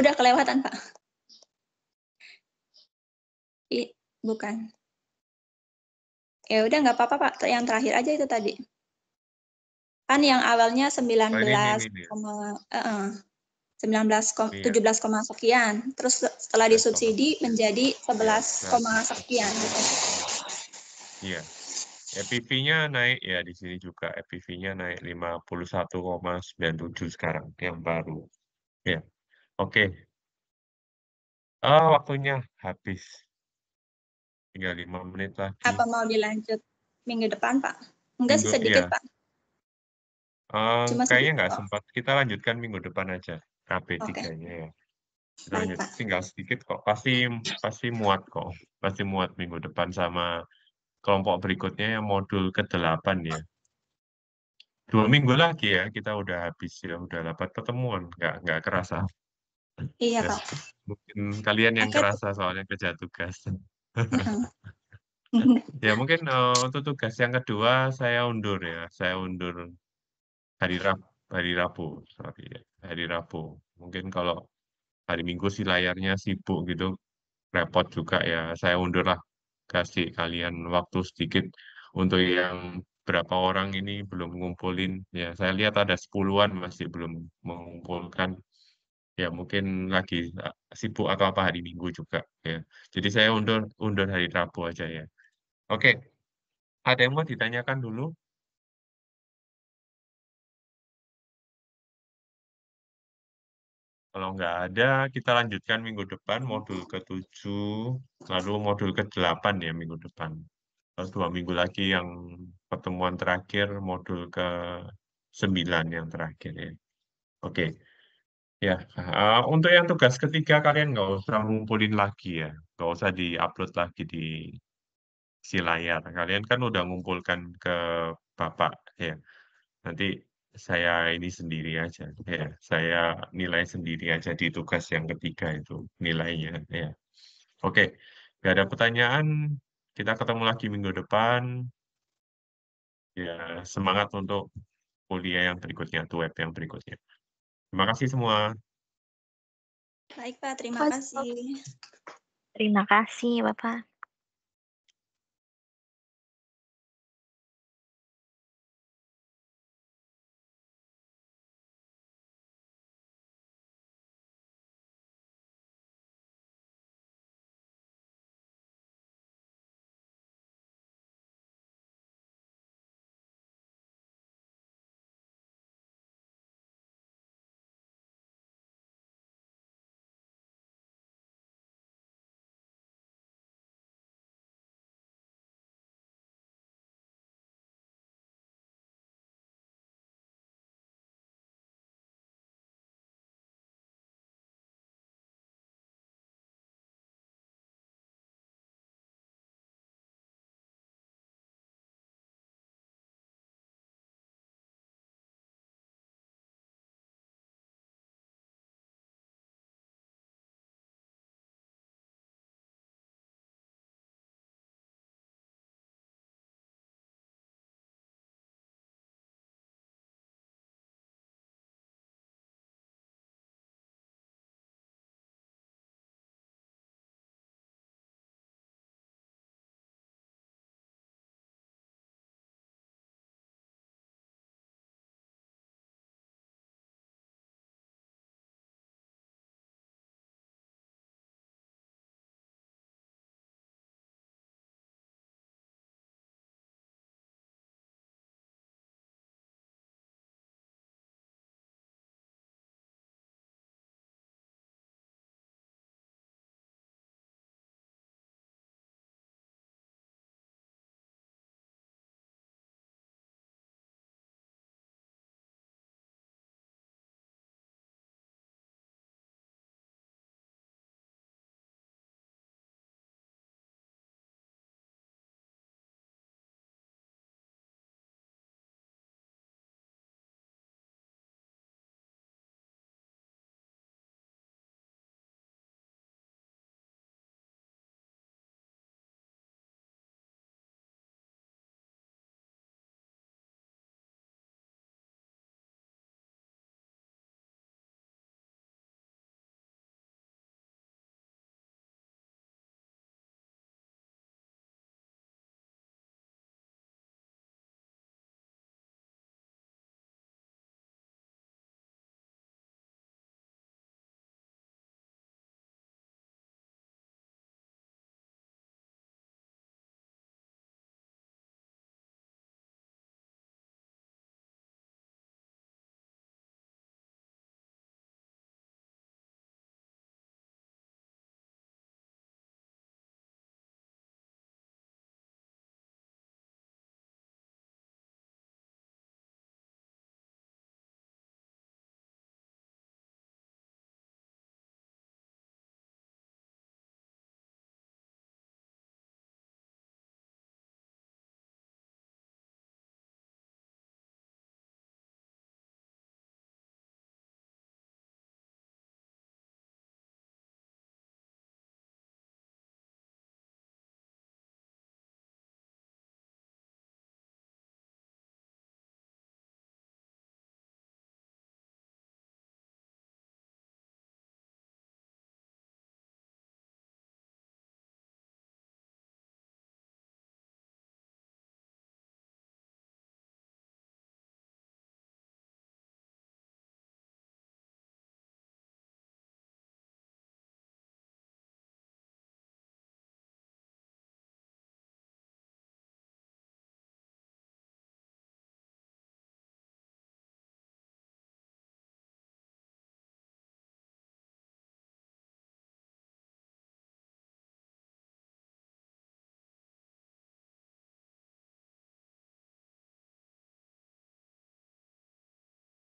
Udah kelewatan, Pak. Bukan. Ya udah nggak apa-apa, Pak. Yang terakhir aja itu tadi. Kan yang awalnya 19, Oh, ini. 19, 17, sekian. Terus setelah 17, disubsidi menjadi 11, sekian gitu. Iya. EPV-nya naik ya di sini juga. EPV-nya naik 51,97 sekarang yang baru. Ya. Oke. Waktunya habis. Tinggal 5 menit lagi. Apa mau dilanjut minggu depan, Pak? Enggak sih sedikit, Iya. Pak. Cuma Kayaknya sedikit nggak kok. sempat. Kita lanjutkan minggu depan aja. Oke. KB3-nya ya. Kita Baik, lanjut. Pak. Tinggal sedikit kok. Pasti muat kok. Pasti muat minggu depan sama kelompok berikutnya yang modul ke-8 ya. 2 minggu lagi ya, kita udah habis ya, udah dapat pertemuan. Nggak kerasa. Iya, Ya, Pak. mungkin kalian yang Oke. kerasa soalnya kerja tugas. Ya mungkin untuk tugas yang kedua saya undur ya. Saya undur hari Rabu, sorry ya, hari Rabu. Mungkin kalau hari Minggu sih layarnya sibuk gitu, repot juga ya. Saya undur lah, kasih kalian waktu sedikit untuk yang berapa orang ini belum ngumpulin. Ya saya lihat ada 10-an masih belum mengumpulkan. Ya mungkin lagi sibuk atau apa hari Minggu juga ya. Jadi saya undur undur hari Rabu aja ya. Oke, ada yang mau ditanyakan dulu? Kalau nggak ada, kita lanjutkan minggu depan modul ke-7, lalu modul ke-8 ya minggu depan. Lalu 2 minggu lagi yang pertemuan terakhir, modul ke-9 yang terakhir ya. Oke, ya. Untuk yang tugas ketiga kalian nggak usah ngumpulin lagi ya, nggak usah di-upload lagi di si layar. Kalian kan udah ngumpulkan ke Bapak ya. Nanti saya ini sendiri aja ya. Saya nilai sendiri aja di tugas yang ketiga itu nilainya ya. Oke, nggak ada pertanyaan. Kita ketemu lagi minggu depan. Ya, semangat untuk kuliah yang berikutnya, web yang berikutnya. Terima kasih semua. Baik, Pak. Terima kasih. Terima kasih, Bapak.